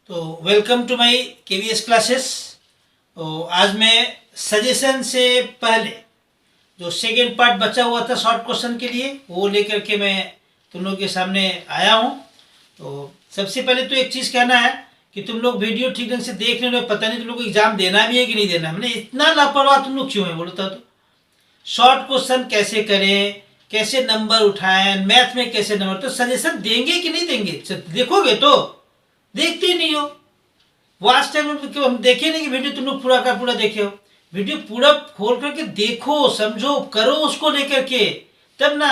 तो welcome to my KVS classes. तो आज मैं सजेशन से पहले जो सेकेंड पार्ट बचा हुआ था शॉर्ट क्वेश्चन के लिए वो लेकर के मैं तुम लोग के सामने आया हूँ। तो सबसे पहले तो एक चीज़ कहना है कि तुम लोग वीडियो ठीक ढंग से देख नहीं रहे, पता नहीं तुम लोग को एग्जाम देना भी है कि नहीं देना। मैंने इतना लापरवाह तुम लोग क्यों है बोलता। तो शॉर्ट क्वेश्चन कैसे करें, कैसे नंबर उठाएं, मैथ में कैसे नंबर, तो सजेशन देंगे कि नहीं देंगे? देखोगे तो देखते ही नहीं हो। वास्ट टाइम में हम देखे नहीं कि वीडियो तुम लोग पूरा का पूरा देखे हो। वीडियो पूरा खोल करके देखो, समझो, करो उसको लेकर के, तब ना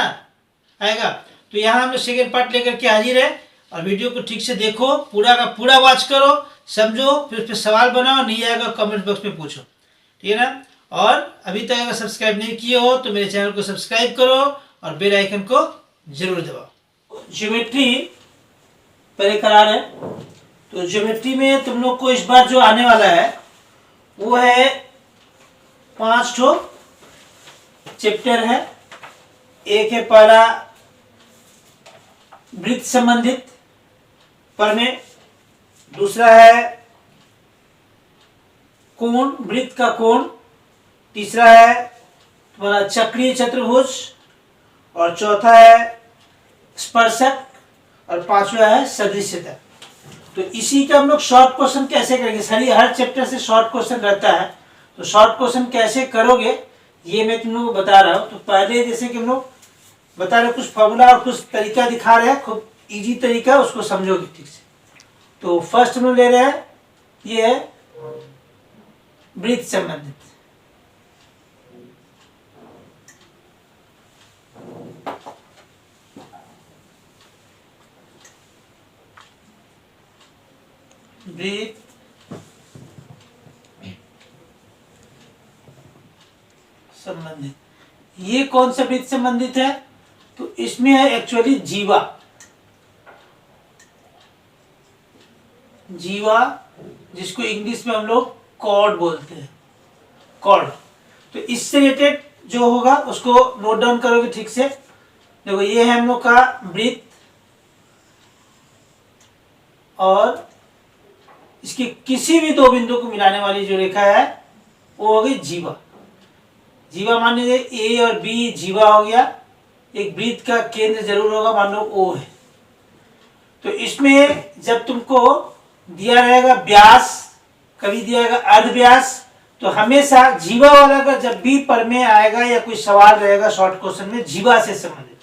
आएगा। तो यहाँ हम लोग सेकेंड पार्ट लेकर के हाजिर है और वीडियो को ठीक से देखो, पूरा का पूरा वॉच करो, समझो, फिर उस पर सवाल बनाओ, नहीं आएगा कमेंट बॉक्स में पूछो, ठीक है ना। और अभी तक अगर सब्सक्राइब नहीं किए हो तो मेरे चैनल को सब्सक्राइब करो और बेल आइकन को जरूर दबाओ। ज्योमेट्री पहले करा रहे। तो ज्योमेट्री में तुम लोग को इस बार जो आने वाला है वो है 5 ठो चैप्टर है। एक है पहला वृत्त संबंधित प्रमेय, दूसरा है कोण, वृत्त का कोण, तीसरा है तुम्हारा चक्रीय चतुर्भुज और चौथा है स्पर्शक और पांचवा है सदृश्यता। तो इसी का हम लोग शॉर्ट क्वेश्चन कैसे करेंगे, सारी हर चैप्टर से शॉर्ट क्वेश्चन रहता है। तो शॉर्ट क्वेश्चन कैसे करोगे ये मैं तुम लोगों को बता रहा हूँ। तो पहले जैसे कि हम लोग बता रहे कुछ फॉर्मूला और कुछ तरीका दिखा रहे हैं, खूब इजी तरीका, उसको समझोगे ठीक से। तो फर्स्ट हम लोग ले रहे हैं, ये है वृत्त संबंधित। वृत्त संबंधित, ये कौन सा वृत्त संबंधित है? तो इसमें है एक्चुअली जीवा। जीवा जिसको इंग्लिश में हम लोग कॉर्ड बोलते हैं, कॉर्ड। तो इससे रिलेटेड जो होगा उसको नोट डाउन करोगे ठीक से। देखो ये है हम लोग का वृत्त और इसके किसी भी दो बिंदु को मिलाने वाली जो रेखा है वो हो गई जीवा। जीवा मान लीजिए ए और बी जीवा हो गया। एक वृत्त का केंद्र जरूर होगा, मान लो ओ है। तो इसमें जब तुमको दिया रहेगा व्यास, कभी दिया रहेगा अर्ध व्यास, तो हमेशा जीवा वाला का जब भी प्रमेय आएगा या कोई सवाल रहेगा शॉर्ट क्वेश्चन में जीवा से संबंधित,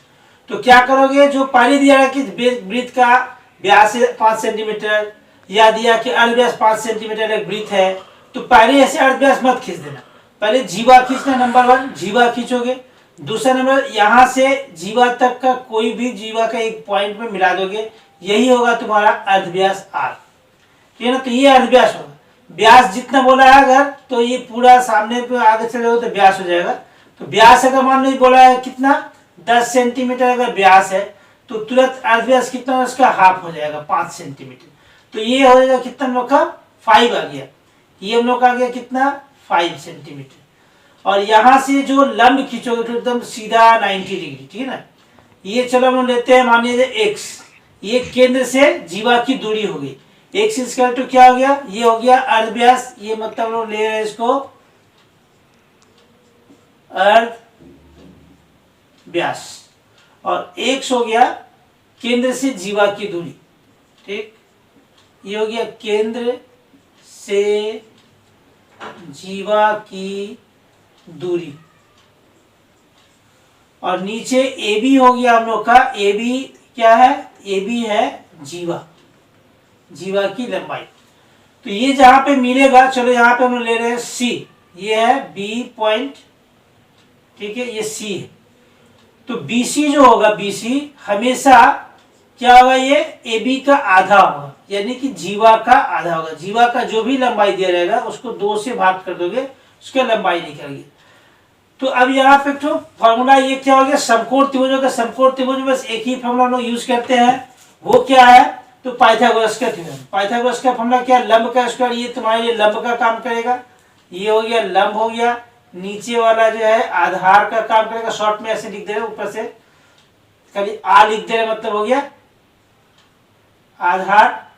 तो क्या करोगे, जो पहले दिया है कि वृत्त का व्यास 5 सेंटीमीटर या दिया कि अर्ध व्यास 5 सेंटीमीटर एक वृत्त है, तो पहले ऐसे अर्ध व्यास मत खींच देना, पहले जीवा खींचना। नंबर 1 जीवा खींचोगे। दूसरा नंबर यहाँ से जीवा तक का कोई भी जीवा का एक पॉइंट में मिला दोगे, यही होगा तुम्हारा अर्ध व्यास आर, ठीक है ना। तो ये अर्ध व्यास होगा। व्यास जितना बोला है अगर, तो ये पूरा सामने पे आगे चले जाओ तो व्यास हो जाएगा। तो व्यास अगर मान लो बोला है कितना 10 सेंटीमीटर अगर व्यास है, तो तुरंत अर्ध व्यास कितना उसका हाफ हो जाएगा 5 सेंटीमीटर। तो ये हो जाएगा कितना हम लोग का 5 आ गया। ये हम लोग का आ गया कितना 5 सेंटीमीटर। और यहाँ से जो लंब खींचोगे तो एकदम सीधा 90 डिग्री, ठीक है ना। ये चलो हम लोग लेते हैं, मान लीजिए एक्स, ये केंद्र से जीवा की दूरी हो गई। एक्स इसका तो क्या हो गया, ये हो गया अर्ध व्यास। ये मतलब हम लोग ले रहे हैं इसको अर्ध व्यास। और एक्स हो गया केंद्र से जीवा की दूरी, ठीक। ये हो गया केंद्र से जीवा की दूरी। और नीचे ए बी हो गया हम लोग का, ए बी क्या है, ए बी है जीवा, जीवा की लंबाई। तो ये जहां पे मिलेगा, चलो यहाँ पे हम ले रहे हैं सी, ये है बी पॉइंट, ठीक है, ये सी है। तो बीसी जो होगा, बीसी हमेशा क्या होगा, ये ए बी का आधा होगा, यानी कि जीवा का आधा होगा। जीवा का जो भी लंबाई दिया रहेगा उसको 2 से भाग कर दोगे, उसका लंबाई निकलेगी। तो अब यहाँ पे तो फॉर्मूला ये क्या हो गया, समकोण त्रिभुजों का। समकोण त्रिभुज में बस एक ही फॉर्मूला हम लोग यूज करते हैं, वो क्या है, तो पाइथागोरस का थ्योरम। पाइथागोरस का फॉर्मूला क्या है, लंब का स्क्वायर। ये तुम्हारे लिए लंब का काम करेगा, ये हो गया लंब हो गया। नीचे वाला जो है आधार का काम करेगा, शॉर्ट में ऐसे लिख दे रहे, ऊपर से खाली आ लिख दे रहे, मतलब हो गया आधार,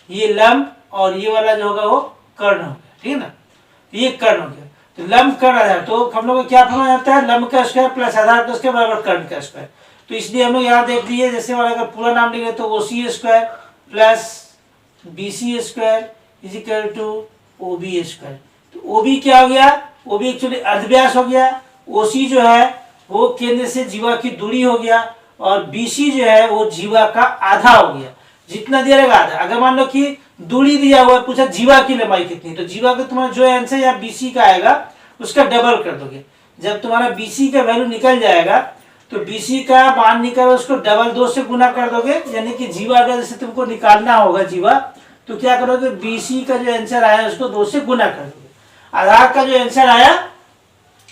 ये लंब और ये वाला जो होगा वो कर्ण हो गया, ठीक है ना। तो ये कर्ण हो गया। तो लंब कर्ण आधार, तो हम लोग को क्या फॉर्मूला आता है, लंब का स्क्वायर प्लस आधार का स्क्वायर बराबर कर्ण का स्क्वायर। तो इसलिए हम लोग यहाँ देख लिए, जैसे वाला अगर पूरा नाम लिखे तो OC square plus BC square is equal to OB square. तो ओबी क्या हो गया, ओबी एक्चुअली अर्धव्यास हो गया, ओसी जो है वो केंद्र से जीवा की दूरी हो गया, और बीसी जो है वो जीवा का आधा हो गया। जितना दिया रहेगा आधा। अगर मान लो कि दूरी दिया हुआ है, पूछा जीवा की लंबाई कितनी, तो जीवा का तुम्हारा जो आंसर या बीसी का आएगा उसका डबल कर दोगे। जब तुम्हारा बीसी का वैल्यू निकल जाएगा तो बीसी का मान निकल उसको डबल 2 से गुना कर दोगे, यानी कि जीवा अगर जैसे तुमको निकालना होगा जीवा, तो क्या करोगे, बीसी का जो आंसर आया उसको 2 से गुना कर दोगे। आधार का जो आंसर आया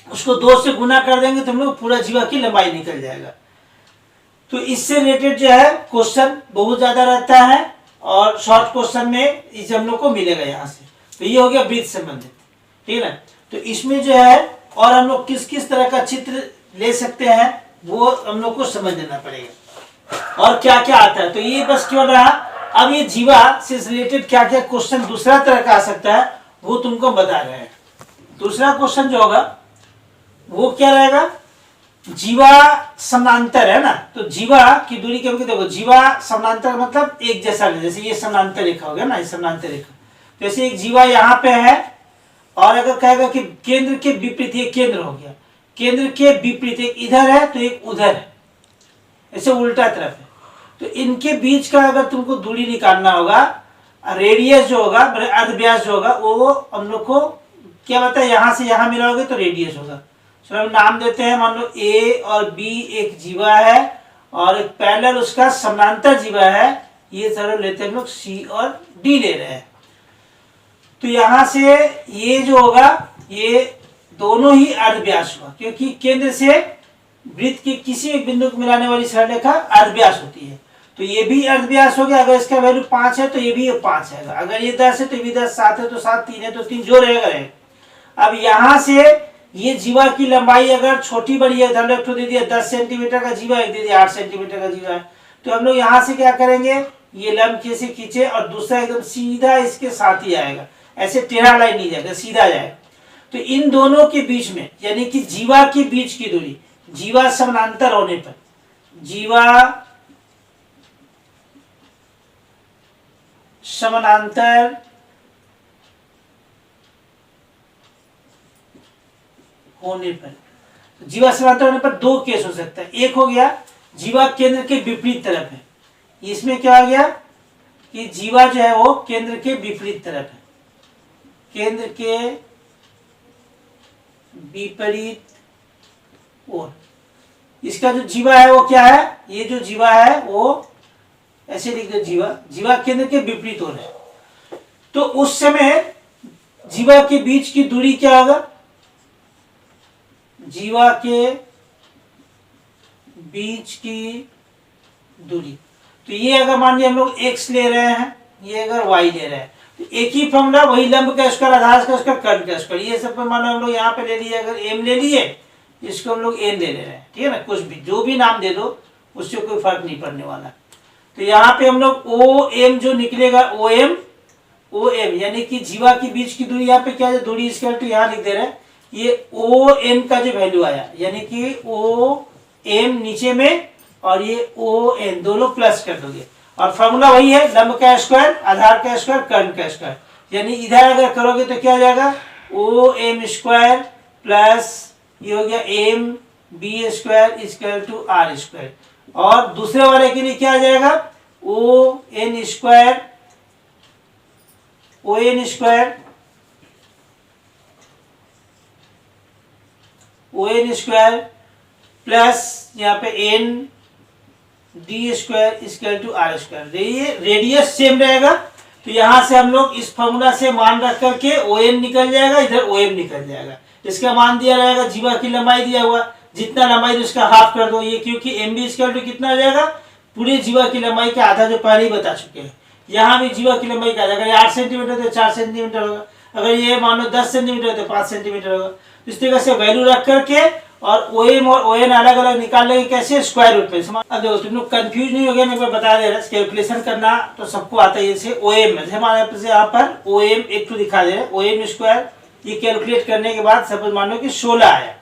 उसको 2 से गुना कर देंगे, तुम लोग पूरा जीवा की लंबाई निकल जाएगा। तो इससे रिलेटेड जो है क्वेश्चन बहुत ज्यादा रहता है, और शॉर्ट क्वेश्चन में इसे हम लोग को मिलेगा यहाँ से। तो ये हो गया वृत्त संबंधित, ठीक है ना। तो इसमें जो है और हम लोग किस किस तरह का चित्र ले सकते हैं वो हम लोग को समझ लेना पड़ेगा, और क्या क्या आता है। तो ये बस क्यों रहा, अब ये जीवा से रिलेटेड क्या क्या क्वेश्चन दूसरा तरह का आ सकता है वो तुमको बता रहे हैं। दूसरा क्वेश्चन जो होगा वो क्या रहेगा, जीवा समानांतर है ना, तो जीवा की दूरी क्या होगी, देखो जीवा समानांतर मतलब एक जैसा, जैसे ये समानांतर रेखा हो गया ना, ये समानांतर रेखा। तो जैसे एक जीवा यहाँ पे है, और अगर कहेगा कि केंद्र के विपरीत, ये केंद्र हो गया, केंद्र के विपरीत एक इधर है तो एक उधर है, ऐसे उल्टा तरफ है। तो इनके बीच का अगर तुमको दूरी निकालना होगा, रेडियस जो होगा, अर्धव्यास जो होगा, वो हम लोग को क्या बताए, यहाँ से यहाँ मिलाओगे तो रेडियस होगा। चलो हम नाम देते हैं, मान लो ए और बी एक जीवा है, और एक पैरेलल उसका समानांतर जीवा है, ये सारे लेते हैं हम लोग सी और डी ले रहे हैं। तो यहाँ से ये जो होगा ये दोनों ही अर्धव्यास हुआ, क्योंकि केंद्र से वृत्त के किसी एक बिंदु को मिलाने वाली सरल रेखा अर्धव्यास होती है। तो ये भी अर्धव्यास हो गया, अगर इसका वैल्यू 5 है तो ये भी 5 है, अगर ये 10 है तो ये भी 10, 7 है तो 7, 3 है तो 3, जो रहेगा। अब यहाँ से ये जीवा की लंबाई अगर छोटी बड़ी है, धन दे दिया 10 सेंटीमीटर का जीवा, एक दे दिया 8 सेंटीमीटर का जीवा है, तो हम लोग यहाँ से क्या करेंगे, ये लंब कैसे खींचे, और दूसरा एकदम सीधा इसके साथ ही आएगा, ऐसे टेढ़ा लाइन नहीं जाएगा, सीधा जाएगा। तो इन दोनों के बीच में, यानी कि जीवा के बीच की दूरी, जीवा समानांतर होने पर, जीवा समानांतर होने पर, जीवा समानांतर होने पर दो केस हो सकता है। एक हो गया जीवा केंद्र के विपरीत तरफ है, इसमें क्या हो गया कि जीवा जो है वो केंद्र के विपरीत तरफ है, केंद्र के विपरीत ओर। इसका जो जीवा है वो क्या है, ये जो जीवा है वो ऐसे लिख दो, जीवा, जीवा केंद्र के विपरीत ओर है। तो उस समय जीवा के बीच की दूरी क्या होगा, जीवा के बीच की दूरी, तो ये अगर मान लिया हम लोग x ले रहे हैं, ये अगर y ले रहे हैं, तो एक ही फॉर्मूला, वही लंब का स्क्वायर, आधार का स्क्वायर, कर्ण का स्क्वायर, ये सब मान लो हम लोग यहाँ पे ले लिए, अगर m ले लिए, इसको हम लोग n ले रहे हैं, ठीक है ना, कुछ भी जो भी नाम दे दो उससे कोई फर्क नहीं पड़ने वाला। तो यहाँ पे हम लोग OM जो निकलेगा, OM यानी कि जीवा के बीच की दूरी, यहाँ पे क्या है, दूरी स्क्वायर, तो यहाँ लिख दे रहे हैं, ये OM का जो वैल्यू आया, यानी कि OM नीचे में और ये ON दोनों प्लस कर दोगे, और फॉर्मूला वही है, लंब का स्क्वायर, आधार का स्क्वायर, कर्ण का स्क्वायर, यानी इधर अगर करोगे तो क्या हो जाएगा, OM स्क्वायर प्लस ये हो गया MB square equal to R square, और दूसरे वाले के लिए क्या आ जाएगा, ON स्क्वायर प्लस यहाँ पे ND square equal to R square. ये रेडियस सेम रहेगा, तो यहाँ से हम लोग इस फॉर्मूला से मान रख करके ON निकल जाएगा, इधर OM निकल जाएगा, इसका मान दिया रहेगा, जीवा की लंबाई दिया हुआ, जितना लंबाई तो उसका हाफ कर दो, ये क्योंकि MB स्क्वायर टू कितना आ जाएगा, पूरे जीवा की लंबाई का आधा, जो पहले ही बता चुके हैं। यहाँ भी जीवा की लंबाई का आधा, अगर 8 सेंटीमीटर तो 4 सेंटीमीटर होगा, अगर ये मान लो 10 सेंटीमीटर तो 5 सेंटीमीटर होगा। इस तरह से वैल्यू रख करके और ओ एम और ओ एन अलग अलग निकाल लेंगे कैसे, स्क्वायर रूट पे। अब देखो तुम लोग कंफ्यूज नहीं हो गया, मैं एक बार बता दे रहा हूँ। कैलकुलेशन करना तो सबको आता है। जैसे ओ एम जैसे हमारे यहाँ पर ओ एम एक टू दिखा दे रहे, ओ एम स्क्वायर, ये कैलकुलेट करने के बाद सपोज मान लो कि 16 आया,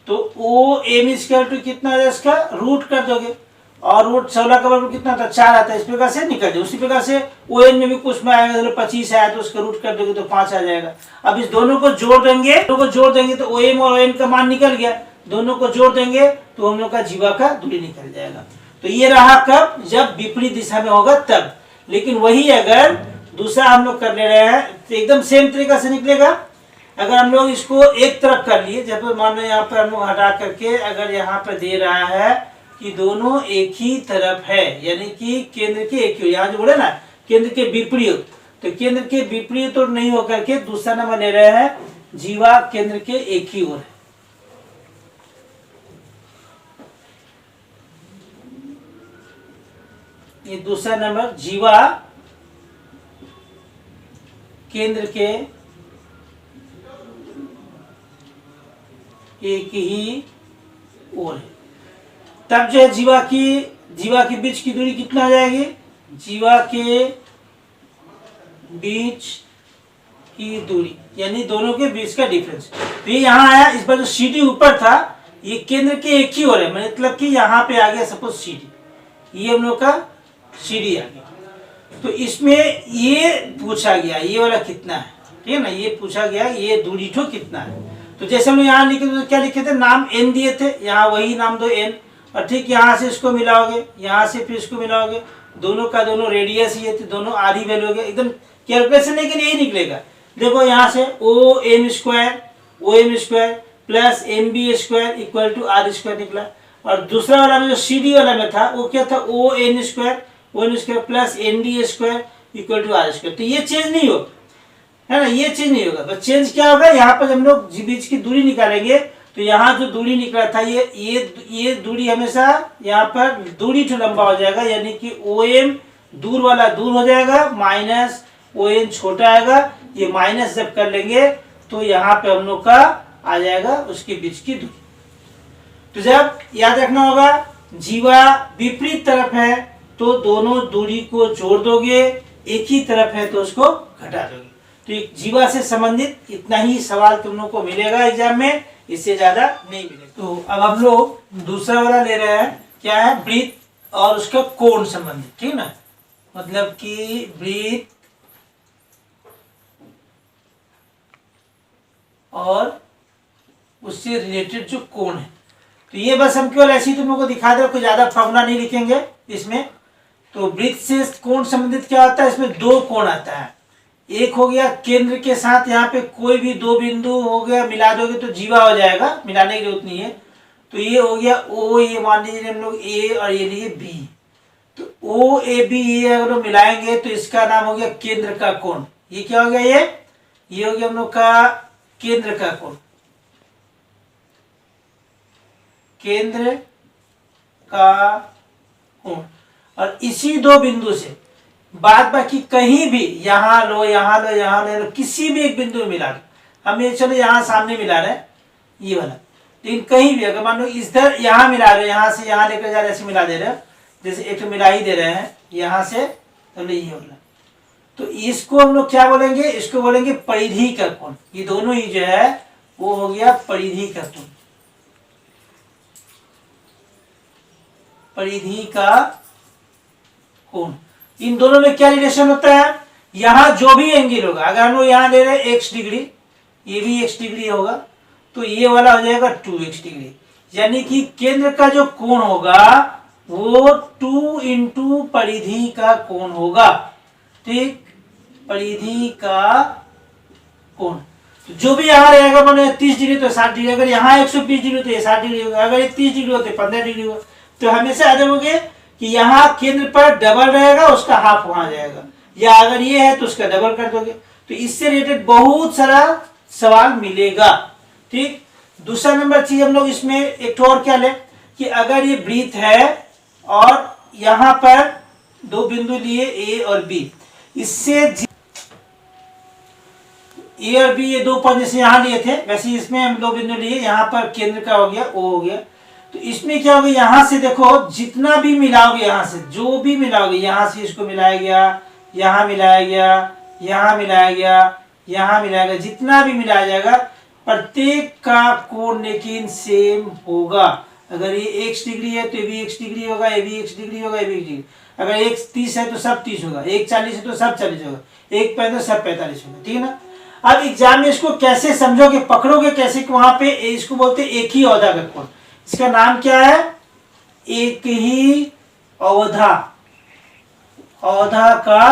तो ओ एम स्क्वायर टू कितना है इसका रूट कर दोगे, और रूट 16 का वर्ग कितना था, 4 आता है। इस प्रकार से निकल जाए। उसी प्रकार से ओ एन में भी कुछ में आएगा, चलो 25 आया तो उसका रूट कर दोगे तो 5 आ जाएगा। अब इस दोनों को जोड़ देंगे, तो ओ एम और ओ एन का मान निकल गया। दोनों को जोड़ देंगे तो हम लोग का जीवा का दूरी निकल जाएगा। तो ये रहा कब, जब विपरीत दिशा में होगा तब। लेकिन वही अगर दूसरा हम लोग कर ले रहे हैं तो एकदम सेम तरीका से निकलेगा। अगर हम लोग इसको एक तरफ कर लिए, जब मान लो यहाँ पर हम लोग हटा करके अगर यहाँ पर दे रहा है कि दोनों एक ही तरफ है, यानी कि केंद्र के एक ही, यहाँ जो बोले ना केंद्र के विपरीत, तो केंद्र के विपरीत तो नहीं होकर के दूसरा नंबर ले रहे हैं जीवा केंद्र के एक ही ओर है। ये दूसरा नंबर जीवा केंद्र के एक ही ओर है। तब जो है जीवा के बीच की दूरी कितना आ जाएगी, जीवा के बीच की दूरी यानी दोनों के बीच का डिफरेंस। तो ये यहाँ आया, इस बार जो सीडी ऊपर था ये केंद्र के एक ही ओर है, मतलब कि यहाँ पे आ गया सपोज सीडी, ये हम लोग का सीडी आ गया। तो इसमें ये पूछा गया ये वाला कितना है, ठीक है ना, ये पूछा गया ये दूरी ठो कितना है। तो जैसे हम यहाँ लिखे तो क्या लिखे थे, नाम एन दिए थे, यहाँ वही नाम दो एन, और ठीक यहाँ से इसको मिलाओगे, यहाँ से फिर इसको मिलाओगे, दोनों का दोनों रेडियस ये थे, दोनों आधी वैल्यू हो गया। एकदम कैलकुलेशन लेकिन यही निकलेगा। देखो यहाँ से O M square plus M B square equal to R square निकला। और दूसरा वाला में जो सी डी वाला में था वो क्या था, O N square plus N D square equal to R square. तो ये चेंज नहीं होगा, है ना, ये चेंज नहीं होगा। तो चेंज क्या होगा, यहाँ पर हम लोग बीच की दूरी निकालेंगे तो यहाँ जो दूरी निकला था ये दूरी हमेशा यहाँ पर दूरी तो लंबा हो जाएगा, यानी कि ओ एम दूर वाला दूर हो जाएगा, माइनस ओ एन छोटा आएगा। ये माइनस जब कर लेंगे तो यहाँ पे हम लोग का आ जाएगा उसके बीच की दूरी। तो जब याद रखना होगा जीवा विपरीत तरफ है तो दोनों दूरी को जोड़ दोगे, एक ही तरफ है तो उसको घटा दोगे। तो एक जीवा से संबंधित इतना ही सवाल तुम लोग को मिलेगा एग्जाम में, इससे ज्यादा नहीं मिलेगा। तो अब हम लोग दूसरा वाला ले रहे हैं, क्या है, वृत्त और उसका कोण संबंधित, ठीक ना, मतलब कि वृत्त और उससे रिलेटेड जो कोण है। तो ये बस हम केवल ऐसे ही तुम लोग को दिखा दे, कोई ज्यादा फॉर्मूला नहीं लिखेंगे इसमें। तो वृत्त से कोण संबंधित क्या होता है, इसमें दो कोण आता है। एक हो गया केंद्र के साथ, यहाँ पे कोई भी दो बिंदु हो गया, मिला दोगे तो जीवा हो जाएगा, मिलाने की जरूरत नहीं है। तो ये हो गया ओ, ये मान लीजिए हम लोग ए और ये लिए बी, तो ओ ए बी ये अगर हम मिलाएंगे तो इसका नाम हो गया केंद्र का कोण। ये क्या हो गया, ये हो गया हम लोग का केंद्र का कोण, केंद्र का कोण। और इसी दो बिंदु से बाद बाकी कहीं भी यहाँ लो यहाँ लो यहाँ लो, किसी भी एक बिंदु में मिला लो। हम ये चलो यहाँ सामने मिला रहे हैं ये वाला, लेकिन कहीं भी अगर मान लो इधर यहाँ मिला रहे, यहाँ से यहाँ लेकर जा रहे, ऐसे मिला दे रहे, जैसे एक तो मिला ही दे रहे हैं यहाँ से, तो ये वाला, तो इसको हम लोग क्या बोलेंगे, इसको बोलेंगे परिधि का कोण। ये दोनों ही जो है वो हो गया परिधि का कोण, परिधि का कोण। इन दोनों में क्या रिलेशन होता है, यहाँ जो भी एंगल होगा, अगर हम लोग यहाँ ले रहे हैं x डिग्री, ये भी x डिग्री होगा, तो ये वाला हो जाएगा 2x डिग्री, यानी कि केंद्र का जो कोण होगा वो 2 इंटू परिधि का कोण होगा, ठीक, परिधि का कोण। तो जो भी यहाँ रहेगा मैंने 30 डिग्री तो 60 डिग्री, अगर यहाँ 120 डिग्री तो ये 60 डिग्री होगा, अगर ये 30 डिग्री हो तो 15 डिग्री होगा। तो हमेशा याद रखोगे कि यहाँ केंद्र पर डबल रहेगा, उसका हाफ वहां जाएगा, या अगर ये है तो उसका डबल कर दोगे। तो इससे रिलेटेड बहुत सारा सवाल मिलेगा, ठीक। दूसरा नंबर चीज हम लोग इसमें एक और क्या ले कि अगर ये वृत्त है और यहाँ पर दो बिंदु लिए ए और बी, इससे ए और बी ये दो पद जैसे यहाँ लिए थे वैसे इसमें हम दो बिंदु लिए, यहाँ पर केंद्र का हो गया ओ हो गया। तो इसमें क्या होगा, यहाँ से देखो जितना भी मिलाओगे, यहाँ से जो भी मिलाओगे, यहाँ से इसको मिलाया गया, यहाँ मिलाया गया, यहाँ मिलाया गया, यहाँ मिलाया गया, जितना भी मिलाया जाएगा प्रत्येक का कोण लेकिन सेम होगा। अगर ये x डिग्री है तो ये भी x डिग्री होगा, ये भी x डिग्री होगा, ये भी x डिग्री। अगर एक 30 है तो सब 30 होगा, एक 40 है तो सब 40 होगा, एक 45 सब 45 होगा, ठीक है ना। अब एग्जाम में इसको कैसे समझोगे, पकड़ोगे कैसे कि वहां पे इसको बोलते हैं एक ही औधा का कोण। इसका नाम क्या है, एक ही औधा, औधा का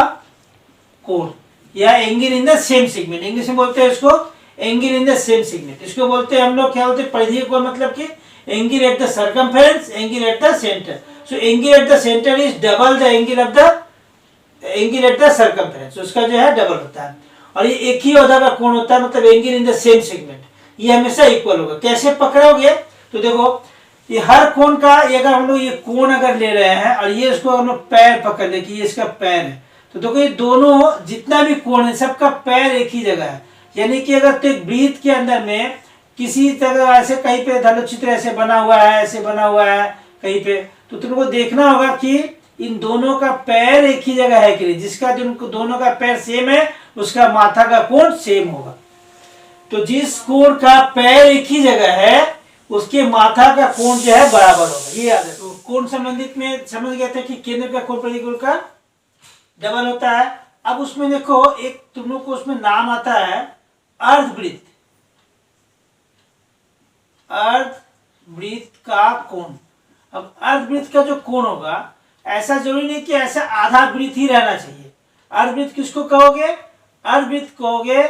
कोण या angle in the same segment, English में बोलते हैं इसको angle in the same segment. इसको बोलते हैं हम लोग क्या बोलते हैं, परिधीय कोण, मतलब कि angle at the circumference, angle at the centre. So angle at the centre is double the angle of the angle at the circumference, उसका जो है डबल होता है। और ये एक ही औधा का कोण होता है, मतलब angle in the same segment, ये हमेशा इक्वल होगा। कैसे पकड़ोगे, तो देखो ये हर कोण का, ये अगर हम लोग ये कोण अगर ले रहे हैं और ये इसको हम लोग पैर पकड़ ले कि ये इसका पैर है, तो देखो ये दोनों जितना भी कोण है सबका पैर एक ही जगह है। यानी कि अगर तो एक वृत्त के अंदर में किसी तरह ऐसे कहीं पे धनुचित्र ऐसे बना हुआ है, ऐसे बना हुआ है कहीं पे, तो तुमको देखना होगा कि इन दोनों का पैर एक ही जगह है कि नहीं। जिसका दोनों का पैर सेम है उसका माथा का कोण सेम होगा। तो जिस कोण का पैर एक ही जगह है उसके माथा का कोण जो है बराबर होगा, ये याद है। तो कोण संबंधित में समझ गए थे कि केंद्र का कोण प्रतिकोण का डबल होता है। अब उसमें देखो एक तुम लोग को उसमें नाम आता है अर्धवृत्त, अर्धवृत्त का कोण। अब अर्धवृत्त का जो कोण होगा ऐसा जरूरी नहीं कि ऐसा आधा वृत्त ही रहना चाहिए। अर्धवृत्त किसको कहोगे, अर्धवृत्त कहोगे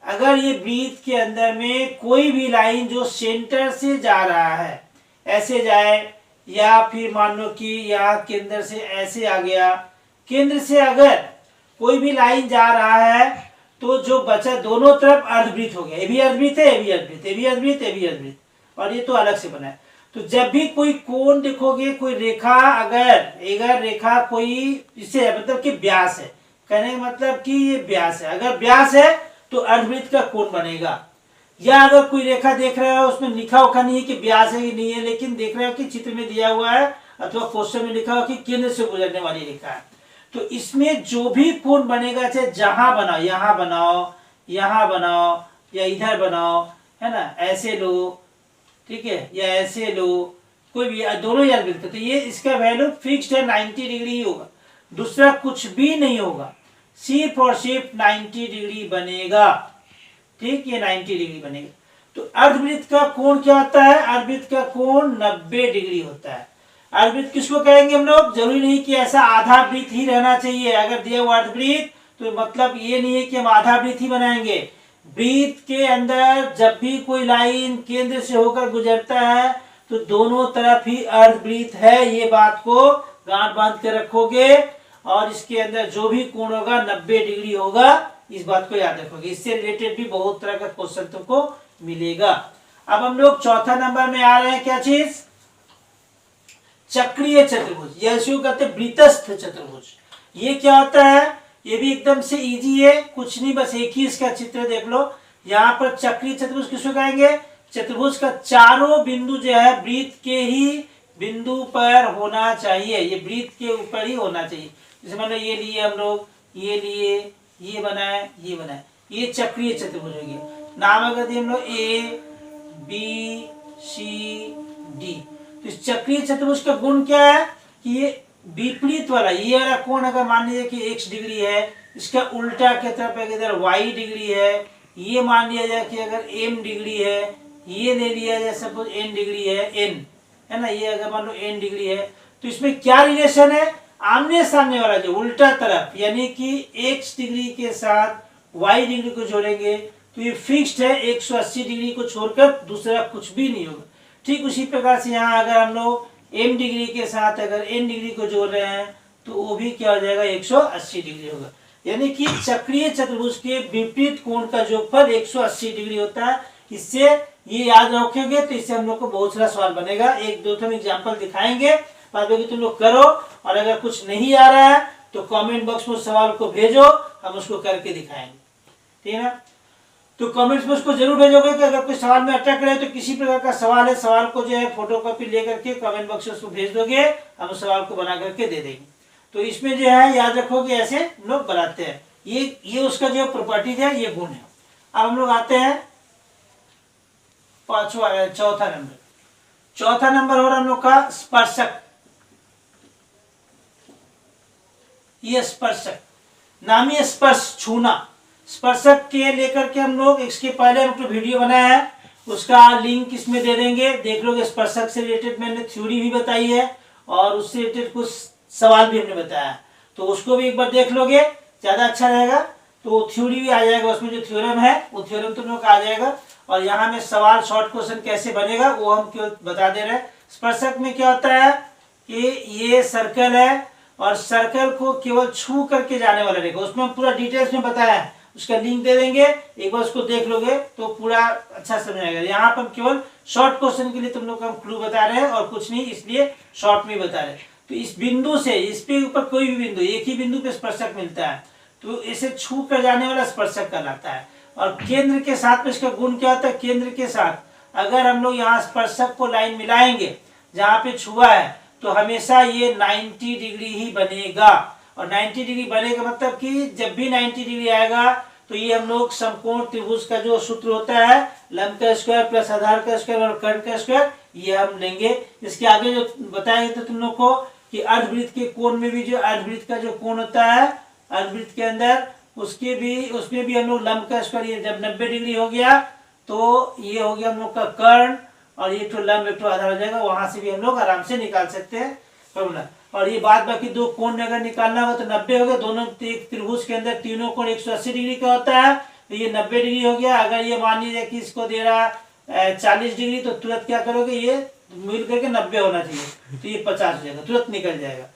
अगर ये वृत्त के अंदर में कोई भी लाइन जो सेंटर से जा रहा है, ऐसे जाए, या फिर मान लो कि यहाँ केंद्र से ऐसे आ गया, केंद्र से अगर कोई भी लाइन जा रहा है तो जो बचा दोनों तरफ अर्धवृत्त हो गया। ये भी अर्धवृत्त है, ये भी अर्धवृत्त, ये भी अर्धवृत्त, ये भी अर्धवृत्त, और ये तो अलग से बना है। तो जब भी कोई कोण देखोगे, कोई रेखा अगर रेखा कोई इससे मतलब कि व्यास है, कहने का मतलब कि ये व्यास है, अगर व्यास है तो अर्धवृत्त का कोण बनेगा। या अगर कोई रेखा देख रहे हो उसमें लिखा होगा नहीं है कि व्यास है कि नहीं है, लेकिन देख रहे हो कि चित्र में दिया हुआ है अथवा क्वेश्चन में लिखा हो कि केंद्र से गुजरने वाली रेखा है, तो इसमें जो भी कोण बनेगा, चाहे जहां बनाओ, यहाँ बनाओ, यहाँ बनाओ, या इधर बनाओ, है ना, ऐसे लो, ठीक है, या ऐसे लो, कोई भी, दोनों याद मिलते, तो ये इसका वैल्यू फिक्स्ड है, 90 डिग्री ही होगा, दूसरा कुछ भी नहीं होगा, सिर्फ और सिर्फ 90 डिग्री बनेगा। ठीक, ये 90 डिग्री बनेगा। तो अर्धवृत्त का कोण क्या होता है, अर्धवृत्त का कोण 90 डिग्री होता है। अर्धवृत्त किसको कहेंगे हम लोग, जरूरी नहीं कि ऐसा आधा वृत्त ही रहना चाहिए। अगर दिया हुआ अर्धवृत्त तो मतलब ये नहीं है कि हम आधा वृत्त ही बनाएंगे। वृत्त के अंदर जब भी कोई लाइन केंद्र से होकर गुजरता है तो दोनों तरफ ही अर्धवृत्त है, ये बात को गांठ बांध के रखोगे, और इसके अंदर जो भी कोण होगा 90 डिग्री होगा, इस बात को याद रखोगे। इससे रिलेटेड भी बहुत तरह का क्वेश्चन तुमको मिलेगा। अब हम लोग चौथा नंबर में आ रहे हैं, क्या चीज, चक्रीय चतुर्भुज, या इसको कहते हैं वृत्तस्थ चतुर्भुज। ये क्या होता है, ये भी एकदम से इजी है, कुछ नहीं, बस एक ही इसका चित्र देख लो। यहाँ पर चक्रीय चतुर्भुज किसको कहेंगे, चतुर्भुज का चारों बिंदु जो है वृत्त के ही बिंदु पर होना चाहिए, ये वृत्त के ऊपर ही होना चाहिए। जैसे मान लो ये लिए हम लोग, ये लिए, ये बनाए, ये बनाए, ये चक्रीय चतुर्भुज हो गया। नाम अगर दिए हम लोग ए बी सी डी, तो इस चक्रीय चतुर्भुज का गुण क्या है कि ये विपरीत वाला, ये वाला कोण अगर मान लीजिए कि x डिग्री है, इसका उल्टा के तरफ इधर y डिग्री है, ये मान लिया जाए कि अगर m डिग्री है, ये ले लिया जाए सपोज n डिग्री है, n है ना, ये अगर मान लो n डिग्री है, तो इसमें क्या रिलेशन है, आमने सामने वाला जो उल्टा तरफ, यानी कि x डिग्री के साथ y डिग्री को जोड़ेंगे तो ये फिक्स्ड है, 180 डिग्री को छोड़कर दूसरा कुछ भी नहीं होगा। ठीक उसी प्रकार से यहाँ अगर हम लोग m डिग्री के साथ अगर n डिग्री को जोड़ रहे हैं तो वो भी क्या हो जाएगा, 180 डिग्री होगा। यानी कि चक्रीय चतुर्भुज के विपरीत कोण का जोगफल 180 डिग्री होता है। इससे ये याद रखोगे तो इससे हम लोग को बहुत सारा सवाल बनेगा। एक दो तीन एग्जाम्पल दिखाएंगे, बाद में तुम लोग करो, और अगर कुछ नहीं आ रहा है तो कमेंट बॉक्स में सवाल को भेजो, हम उसको करके दिखाएंगे, ठीक है ना। तो कमेंट्स में उसको जरूर भेजोगे कि अगर कोई सवाल में अटक रहे तो किसी प्रकार का सवाल है, सवाल को जो है फोटोकॉपी लेकर के कमेंट बॉक्स में उसको भेज दोगे, हम उस सवाल को बना करके दे देंगे। तो इसमें जो है याद रखो कि ऐसे लोग बनाते हैं, ये उसका जो प्रॉपर्टीज है, ये गुण है। अब हम लोग आते हैं चौथा नंबर। चौथा नंबर हो रहा हम लोग का स्पर्शक। ये स्पर्शक नाम ही स्पर्श, छूना। स्पर्शक के लेकर के हम लोग इसके पहले हम तो वीडियो बनाया है, उसका लिंक इसमें दे देंगे, देख लोगे। स्पर्शक से रिलेटेड मैंने थ्योरी भी बताई है और उससे रिलेटेड कुछ सवाल भी हमने बताया, तो उसको भी एक बार देख लोगे, ज़्यादा अच्छा रहेगा। तो थ्योरी भी आ जाएगा उसमें, जो थ्योरम है वो थ्योरम तुम लोग आ जाएगा। और यहाँ में सवाल शॉर्ट क्वेश्चन कैसे बनेगा वो हम क्यों बता दे रहे हैं। स्पर्शक में क्या होता है कि ये सर्कल है और सर्कल को केवल छू करके जाने वाला रहेगा, उसमें हम पूरा डिटेल्स में बताया है, उसका लिंक दे देंगे, एक बार उसको देख लोगे तो पूरा अच्छा समझ आएगा। यहाँ पर हम केवल शॉर्ट क्वेश्चन के लिए तुम लोग को हम क्लू बता रहे हैं और कुछ नहीं, इसलिए शॉर्ट में बता रहे हैं। तो इस बिंदु से इस पे ऊपर कोई भी बिंदु, एक ही बिंदु पे स्पर्शक मिलता है, तो इसे छू कर जाने वाला स्पर्शक कहलाता है। और केंद्र के साथ में इसका गुण क्या होता है, केंद्र के साथ अगर हम लोग यहाँ स्पर्शक को लाइन मिलाएंगे जहाँ पे छुआ है, तो हमेशा ये 90 डिग्री ही बनेगा। और 90 डिग्री बनेगा मतलब कि जब भी 90 डिग्री आएगा तो ये हम लोग समकोण त्रिभुज का जो सूत्र होता है, लंब का स्क्वायर प्लस आधार का स्क्वायर और कर्ण का स्क्वायर, ये हम लेंगे। इसके आगे जो बताएंगे तो तुम लोग को कि अर्धवृत्त के कोण में भी जो अर्धवृत्त का जो कोण होता है अर्धवृत्त के अंदर, उसमें भी हम लोग लंब का स्क्वायर, ये जब 90 डिग्री हो गया तो ये हो गया हम लोग का कर्ण, और ये तो लंब एक तो आधार हो जाएगा, वहां से भी हम लोग आराम से निकाल सकते हैं फॉर्मूला। और ये बाद बाकी दो कोण अगर निकालना हो तो 90 हो गया, दोनों त्रिभुज के अंदर तीनों कोण 180 डिग्री का होता है, तो ये 90 डिग्री हो गया। अगर ये मान लीजिए कि इसको दे रहा 40 डिग्री, तो तुरंत क्या करोगे, ये मिल करके 90 होना चाहिए, तो ये 50 हो जाएगा, तुरंत निकल जाएगा,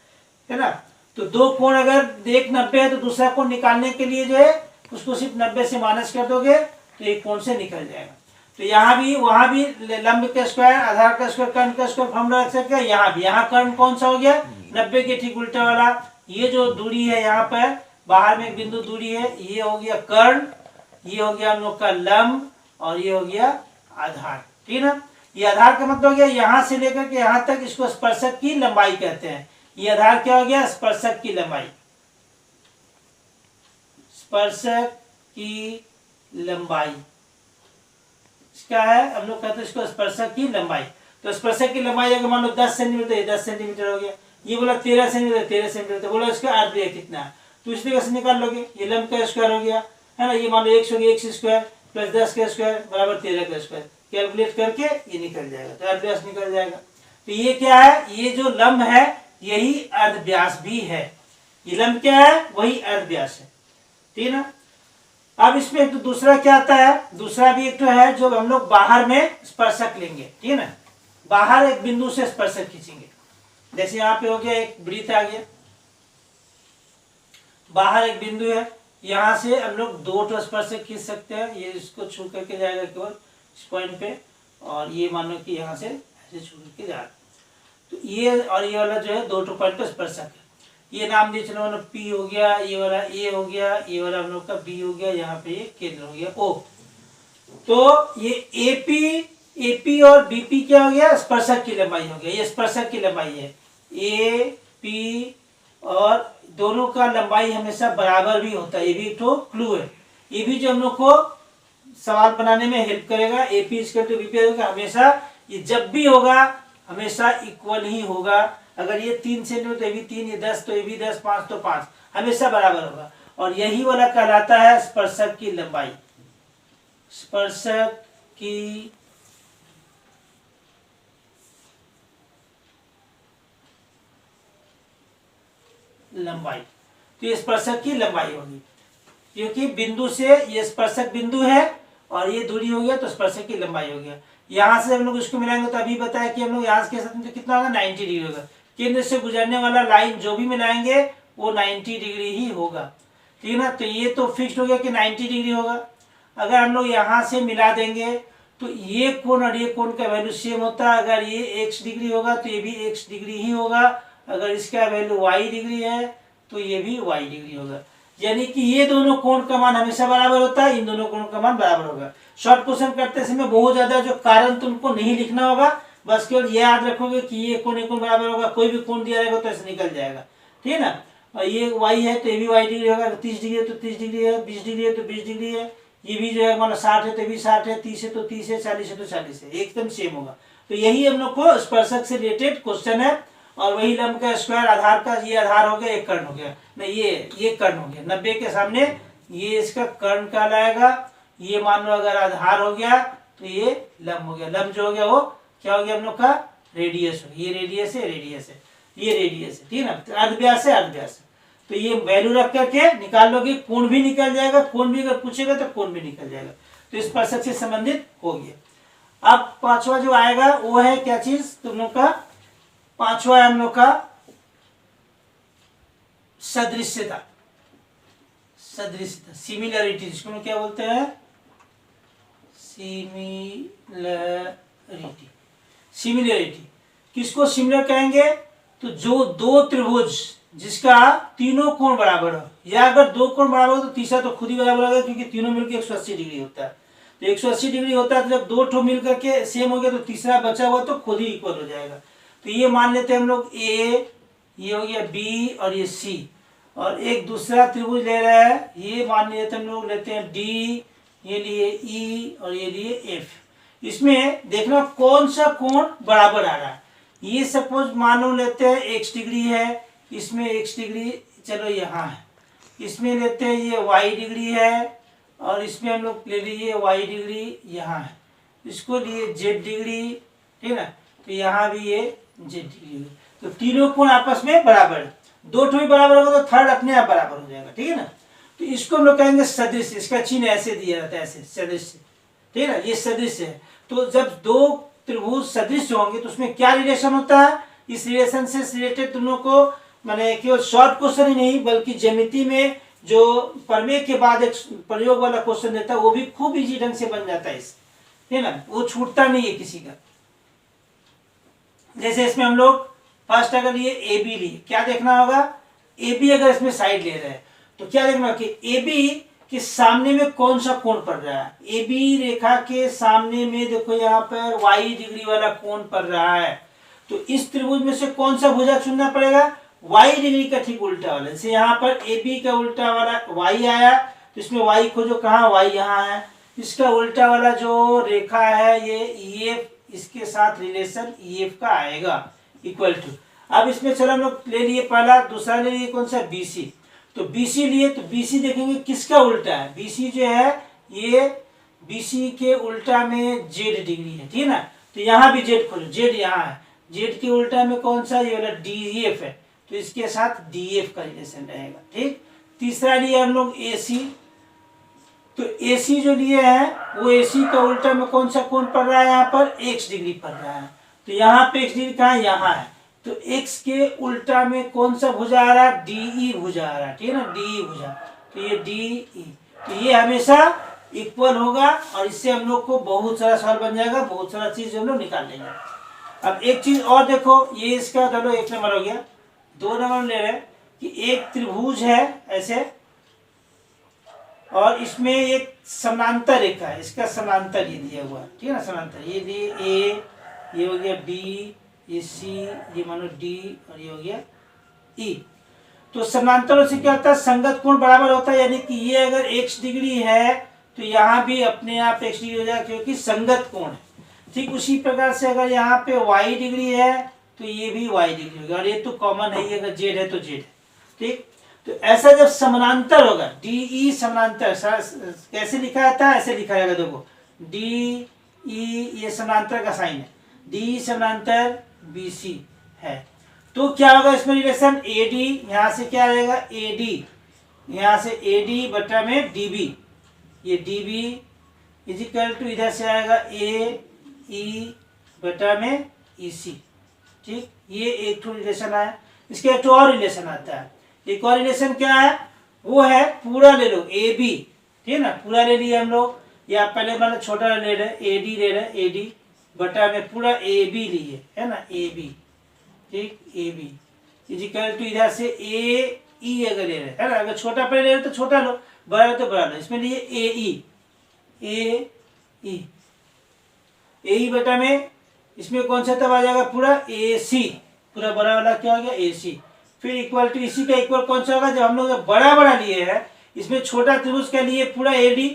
है ना। तो दो कोण अगर एक 90 है तो दूसरा कोण निकालने के लिए जो है उसको सिर्फ 90 से माइनस कर दोगे तो एक कोण से निकल जाएगा। तो यहाँ भी वहां भी लंब का स्क्वायर आधार का स्क्वायर कर्ण का स्क्वायर फॉर्मूला रख सकते हैं। यहाँ भी, यहाँ कर्ण कौन सा हो गया, 90 के ठीक उल्टा वाला। ये जो दूरी है यहाँ पर बाहर में एक बिंदु दूरी है, ये हो गया कर्ण, ये हो गया हम लोग का लंब और ये हो गया आधार, ठीक है ना। ये आधार का मतलब हो गया यहाँ से लेकर के यहाँ तक, इसको स्पर्शक की लंबाई कहते हैं। ये आधार क्या हो गया, स्पर्शक की लंबाई, स्पर्शक की लंबाई क्या है, हम लोग कहते हैं इसको स्पर्शक की लंबाई। तो स्पर्शक की लंबाई अगर मान लो 10 सेंटीमीटर, 10 सेंटीमीटर हो गया। ये बोला 13 सेंटीमीटर, 13 सेंटीमीटर, बोला इसका अर्ध कितना है, तो इस तरीके से निकाल लोगे। ये लंब का स्क्वायर हो गया, है ना। ये मान लो 100 x स्क्वायर प्लस 10 का स्क्वायर बराबर 13 का स्क्वायर, कैलकुलेट करके ये निकल जाएगा, तो अर्धव्यास निकल जाएगा। तो ये क्या है, ये जो लंब है यही अर्धव्यास भी है। ये लंब क्या है, वही अर्धव्यास है, ठीक है ना। अब इसमें एक तो दूसरा क्या आता है, दूसरा भी एक तो है जो हम लोग बाहर में स्पर्शक लेंगे, ठीक है ना। बाहर एक बिंदु से स्पर्शक खींचेंगे, जैसे यहाँ पे हो गया एक वृत्त आ गया, बाहर एक बिंदु है, यहाँ से हम लोग दो स्पर्शक खींच सकते हैं। ये इसको छू करके जाएगा केवल इस पॉइंट पे, और ये मान लो कि यहाँ से ऐसे छू करके जा रहा है, तो ये और ये वाला जो है दो पॉइंट पे स्पर्शक है। ये नाम दिए चलो मतलब पी हो गया, ये वाला ए हो गया, ये वाला हम लोग का बी हो गया, यहाँ पे ये केंद्र हो गया ओ। तो ये एपी और बीपी क्या हो गया, स्पर्शक की लंबाई हो गया, ये स्पर्शक की लंबाई है। ए पी और दोनों का लंबाई हमेशा बराबर भी होता है, ये भी तो क्लू है। ये भी जो हम लोग को सवाल बनाने में हेल्प करेगा। एपी इक्वल टू बीपी हमेशा ये जब भी होगा हमेशा इक्वल ही होगा। अगर ये 3 सेंटीमीटर तो ये भी 3, ये 10 तो ये भी 10, 5 तो 5, हमेशा बराबर होगा। और यही वाला कहलाता है स्पर्शक की लंबाई, स्पर्शक की लंबाई। तो ये स्पर्शक की लंबाई होगी, क्योंकि बिंदु से ये स्पर्शक बिंदु है और ये दूरी हो गया तो स्पर्शक की लंबाई हो गया। यहाँ से हम लोग इसको मिलाएंगे तो अभी बताया कि हम लोग यहाँ के साथ में तो कितना होगा, 90 डिग्री होगा। केंद्र से गुजरने वाला लाइन जो भी मिलाएंगे वो 90 डिग्री ही होगा, ठीक है ना। तो ये तो फिक्स हो गया कि 90 डिग्री होगा। अगर हम लोग यहाँ से मिला देंगे तो ये कोण और ये कोण का वैल्यू सेम होता है। अगर ये x डिग्री होगा तो ये भी x डिग्री ही होगा, अगर इसका वैल्यू y डिग्री है तो ये भी y डिग्री होगा। यानी कि ये दोनों कोण का मान हमेशा बराबर होता है, इन दोनों कोण का मान बराबर होगा। शॉर्ट क्वेश्चन करते समय बहुत ज्यादा जो कारण तुमको नहीं लिखना होगा, बस केवल ये याद रखोगे कि ये कोण बराबर होगा, कोई भी कोण दिया रहेगा तो ऐसे निकल जाएगा, ठीक है ना। और ये y है तो ये भी y डिग्री होगा, 30 डिग्री है तो 30 डिग्री है, 20 डिग्री है तो 20 डिग्री है, ये भी जो है मतलब 60 है तो भी 60 है, 30 है तो 30 है, 40 है तो 40 है, एकदम सेम होगा। तो यही हम लोग को स्पर्शक से रिलेटेड क्वेश्चन है। और वही लंब का स्क्वायर आधार का, ये आधार हो गया, एक कर्ण हो गया, नहीं ये कर्ण हो गया, 90 के सामने ये इसका कर्ण कहलाएगा। ये मान लो अगर आधार हो गया तो ये लंब हो गया, लंब जो हो गया वो क्या हो गया हम लोग का रेडियस हो गया, ये रेडियस है, रेडियस है, ये रेडियस है, ठीक है ना। अर्धव्यास है, अर्धव्यास है। तो ये वैल्यू रख करके निकाल लोगे, कोण भी निकल जाएगा, कोण भी अगर पूछेगा तो कोण भी निकल जाएगा। तो इस स्पर्शक से संबंधित हो गया। अब पांचवा जो आएगा वो है क्या चीज, तुम लोग का पांचवा है हम लोग का सदृश्यता। सदृश्यता, सिमिलरिटी, जिसको हम क्या बोलते हैं, सिमिलरिटी। सिमिलरिटी किसको सिमिलर कहेंगे, तो जो दो त्रिभुज जिसका तीनों कोण बराबर हो, या अगर दो कोण बराबर हो तो तीसरा तो खुद ही बराबर होगा, क्योंकि तीनों मिलकर 180 डिग्री होता है। तो 180 डिग्री होता है, तो जब दो ठो मिलकर के सेम हो गया तो तीसरा बचा हुआ तो खुद ही इक्वल हो जाएगा। तो ये मान लेते हैं हम लोग ए, ये हो गया बी और ये सी, और एक दूसरा त्रिभुज ले रहा है, ये मान लेते हम लोग लेते हैं डी, ये लिए ई और ये लिए एफ। इसमें देखना कौन सा कोण बराबर आ रहा है। ये सपोज मानो लेते हैं x डिग्री है, इसमें x डिग्री चलो यहाँ है, इसमें लेते हैं ये y डिग्री है, और इसमें हम लोग ले लीजिए y डिग्री यहाँ है, इसको लिए z डिग्री, ठीक है ना। तो यहाँ भी ये z डिग्री, तो तीनों कोण आपस में बराबर है। दो ठो भी बराबर होगा तो थर्ड अपने आप बराबर हो जाएगा, ठीक है ना। तो इसको हम लोग कहेंगे सदृश, इसका चिन्ह ऐसे दिया जाता है, ऐसे सदृश, ठीक है ना, ये सदृश है। तो जब दो त्रिभुज सदृश होंगे तो उसमें क्या रिलेशन होता है, इस रिलेशन से रिलेटेड तुम लोग को माने केवल शॉर्ट क्वेश्चन ही नहीं बल्कि ज्यामिति में जो प्रमेय के बाद एक प्रयोग वाला क्वेश्चन देता है वो भी खूब इजी ढंग से बन जाता है इससे, ठीक है ना, वो छूटता नहीं है किसी का। जैसे इसमें हम लोग फर्स्ट अगर ये ए बी लिए, क्या देखना होगा, ए बी अगर इसमें साइड ले रहे हैं तो क्या देखना कि ए बी के सामने में कौन सा कोण पड़ रहा है। ए बी रेखा के सामने में देखो यहाँ पर y डिग्री वाला कोण पड़ रहा है, तो इस त्रिभुज में से कौन सा भुजा चुनना पड़ेगा, y डिग्री का ठीक उल्टा वाला। जैसे यहाँ पर ए बी का उल्टा वाला y आया, तो इसमें y खोजो कहाँ, y यहाँ है। इसका उल्टा वाला जो रेखा है ये EF, इसके साथ रिलेशन EF का आएगा इक्वल टू। अब इसमें चलो हम लोग ले लिए पहला, दूसरा ले लिए कौन सा BC। तो BC लिए तो BC देखेंगे किसका उल्टा है, BC जो है ये BC के उल्टा में Z डिग्री है, ठीक है ना। तो यहाँ भी Z खोलो, Z यहाँ है, Z के उल्टा में कौन सा, ये वाला DF है, तो इसके साथ DF का रिलेशन रहेगा, ठीक। तीसरा लिए हम लोग AC, तो AC जो लिए है वो AC का उल्टा में कौन सा कोण पड़ रहा है, यहाँ पर X डिग्री पड़ रहा है। तो यहाँ पे X डिग्री कहाँ है, यहाँ है, तो x के उल्टा में कौन सा भुजा आ रहा है, DE भुजा आ रहा है, ठीक है ना, DE भुजा। तो ये DE, तो ये हमेशा इक्वल होगा, और इससे हम लोग को बहुत सारा सवाल बन जाएगा, बहुत सारा चीज हम लोग निकाल लेंगे। अब एक चीज और देखो, ये इसका चलो 1 नंबर हो गया। 2 नंबर ले रहे कि एक त्रिभुज है ऐसे, और इसमें एक समांतर रेखा है, इसका समांतर ये दिया हुआ है, ठीक है ना, समांतर ये दिए A, ये हो गया B, ये C, ये मानो D, और ये हो गया E। तो समांतरों से क्या होता है, संगत कोण बराबर होता है, यानी कि ये अगर x डिग्री है तो यहाँ भी अपने आप x डिग्री हो जाएगा, क्योंकि संगत कोण है। ठीक उसी प्रकार से अगर यहाँ पे y डिग्री है तो ये भी y डिग्री होगा, और ये तो कॉमन है, अगर z है तो z है, ठीक। तो ऐसा जब समानांतर होगा, DE समानांतर कैसे लिखा जाता है, ऐसे लिखा जाएगा, देखो DE ये समानांतर का साइन है, DE समानांतर BC है। तो क्या होगा इसमें रिलेशन, AD यहाँ से क्या आएगा, AD यहाँ से AD बटा में DB, ये DB इजिकल टू इधर से आएगा AE बटा में EC, ठीक। ये एक तो रिलेशन आया। इसके एक तो और रिलेशन आता है, एक और रिलेशन क्या है, वो है पूरा ले लो AB, ठीक है ना, पूरा ले लिए हम लोग, या पहले मतलब छोटा ले रहे AD ले रहे, AD बटा में पूरा AB लिए, है ना, AB, ठीक, AB इजिकल टू इधर से ई अगर ले रहे है ना, अगर छोटा पहले ले रहे तो छोटा लो, बड़ा लो तो बड़ा लो। इसमें लिए ए ई बटा में इसमें कौन सा तब आ जाएगा पूरा ए सी, पूरा बड़ा वाला क्या हो गया ए सी। फिर इक्वल टू इसी का इक्वल कौन सा होगा, जब हम लोग बड़ा लिए है, इसमें छोटा त्रिभुज का लिए पूरा ए डी,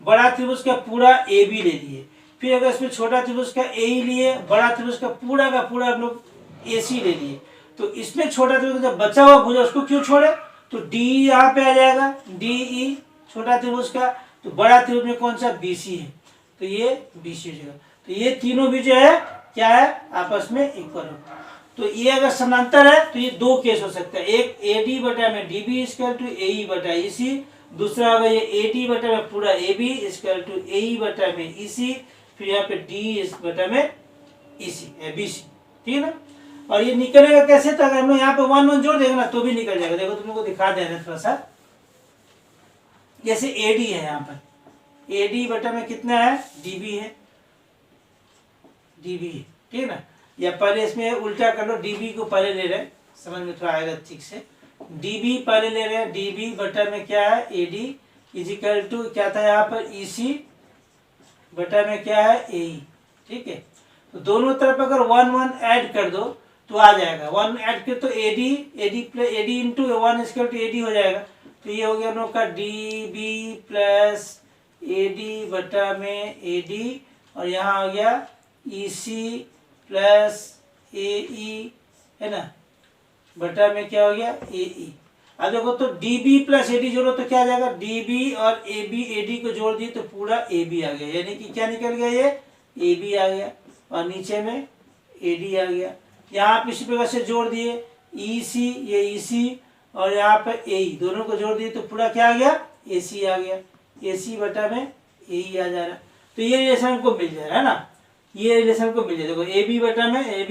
बड़ा त्रिभुज का पूरा ए बी ले लिए। फिर अगर इसमें छोटा त्रिभुज का ए लिए, बड़ा त्रिभुज का पूरा हम लोग ए सी ले लिए। तो इसमें छोटा त्रिभुज जब बचा हुआ भुजा उसको क्यों छोड़े, तो डी यहाँ पे आ जाएगा, डी ई छोटा त्रिभुज का, तो बड़ा त्रिभुज में कौन सा बी सी है, तो ये बी सी हो जाएगा। तो ये तीनों भी जो है क्या है आपस में इक्वल हो। तो ये अगर समांतर है तो ये दो केस हो सकता है, एक ए डी बटा में डी बी इक्वल टू ए ई बटा ई सी, दूसरा होगा ये ए डी बटा में पूरा ए बी इक्वल टू ए ई बटा में ई सी, फिर यहाँ पे डी इस बटा में ई सी बी सी, ठीक है ना। और ये निकलेगा कैसे, तो अगर हम लोग यहाँ पे 1 1 जोड़ देंगे ना तो भी निकल जाएगा। देखो तुम लोग को दिखा दे रहे थोड़ा सा, जैसे ए डी है, यहाँ पर ए डी बटा में कितना है डी है, ठीक है ना। या पहले इसमें उल्टा कर लो, डीबी को पहले ले रहे हैं, समझ में थोड़ा आएगा ठीक से। डीबी पहले ले रहे हैं, डीबी बटा में क्या है एडी इजिकल टू क्या था यहाँ पर ईसी बटा में क्या है ए, ठीक है। तो दोनों तरफ अगर 1 1 ऐड कर दो तो आ जाएगा, 1 ऐड कर तो AD plus AD into 1 equal to AD हो जाएगा। तो ये हो गया हम लोग का डीबी प्लस एडी बटा में एडी, और यहाँ हो गया ईसी प्लस ए ई, है ना, बटा में क्या हो गया ए ई। अब देखो तो D B plus A D जोड़ो तो क्या आ जाएगा, डी बी और ए बी, ए डी को जोड़ दिए तो पूरा ए बी आ गया, यानी कि क्या निकल गया ये ए बी आ गया, और नीचे में ए डी आ गया। यहाँ पे इसी प्रकार से जोड़ दिए ई सी, ये ई सी, और यहाँ पर ए ई, दोनों को जोड़ दिए तो पूरा क्या आ गया ए सी आ गया, ए सी बटा में ए ई आ जा रहा है। तो ये रिलेशन को मिल जा रहा है ना, ये रिलेशन को मिल जाए। देखो ए बी बटा में ए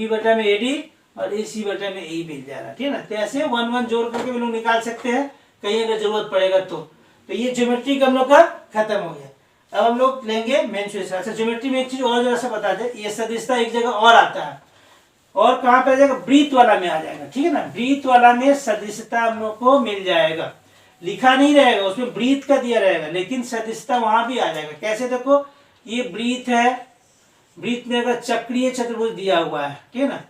डी और ए सी बटा में ए मिल जा रहा है, ठीक है ना। तो ऐसे 1 1 जोड़ करके भी लोग निकाल सकते हैं कहीं अगर जरूरत पड़ेगा तो ये ज्योमेट्री का हम लोग का खत्म हो गया। अब हम लोग लेंगे मेंसुरेशन। अच्छा ज्योमेट्री में एक चीज और जरा सा बता दे, ये सदिशता एक जगह और आता है, और कहाँ पे आ जाएगा ब्रीथ वाला में आ जाएगा, ठीक है ना। ब्रीथ वाला में सदिशता हम लोग को मिल जाएगा, लिखा नहीं रहेगा उसमें ब्रीथ का दिया रहेगा, लेकिन सदिशता वहां भी आ जाएगा। कैसे, देखो ये ब्रीथ है, ब्रीथ में अगर चक्रीय चतुर्भुज दिया हुआ है, ठीक है ना,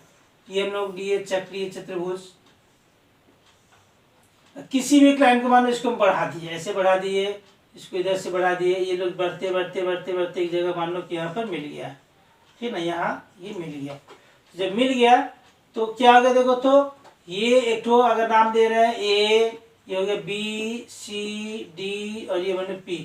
ये हम लोग दिए चक्रीय चतुर्भुज, किसी भी लाइन को मान लो इसको हम बढ़ा दिए, ऐसे बढ़ा दिए, इसको इधर से बढ़ा दिए, ये लोग बढ़ते बढ़ते बढ़ते बढ़ते एक जगह मान लो कि यहाँ पर मिल गया, ठीक है ना, यहाँ ये मिल गया। जब मिल गया तो क्या होगा, देखो तो ये एक तो अगर नाम दे रहे हैं ए, ये हो गया बी सी डी और ये बने पी,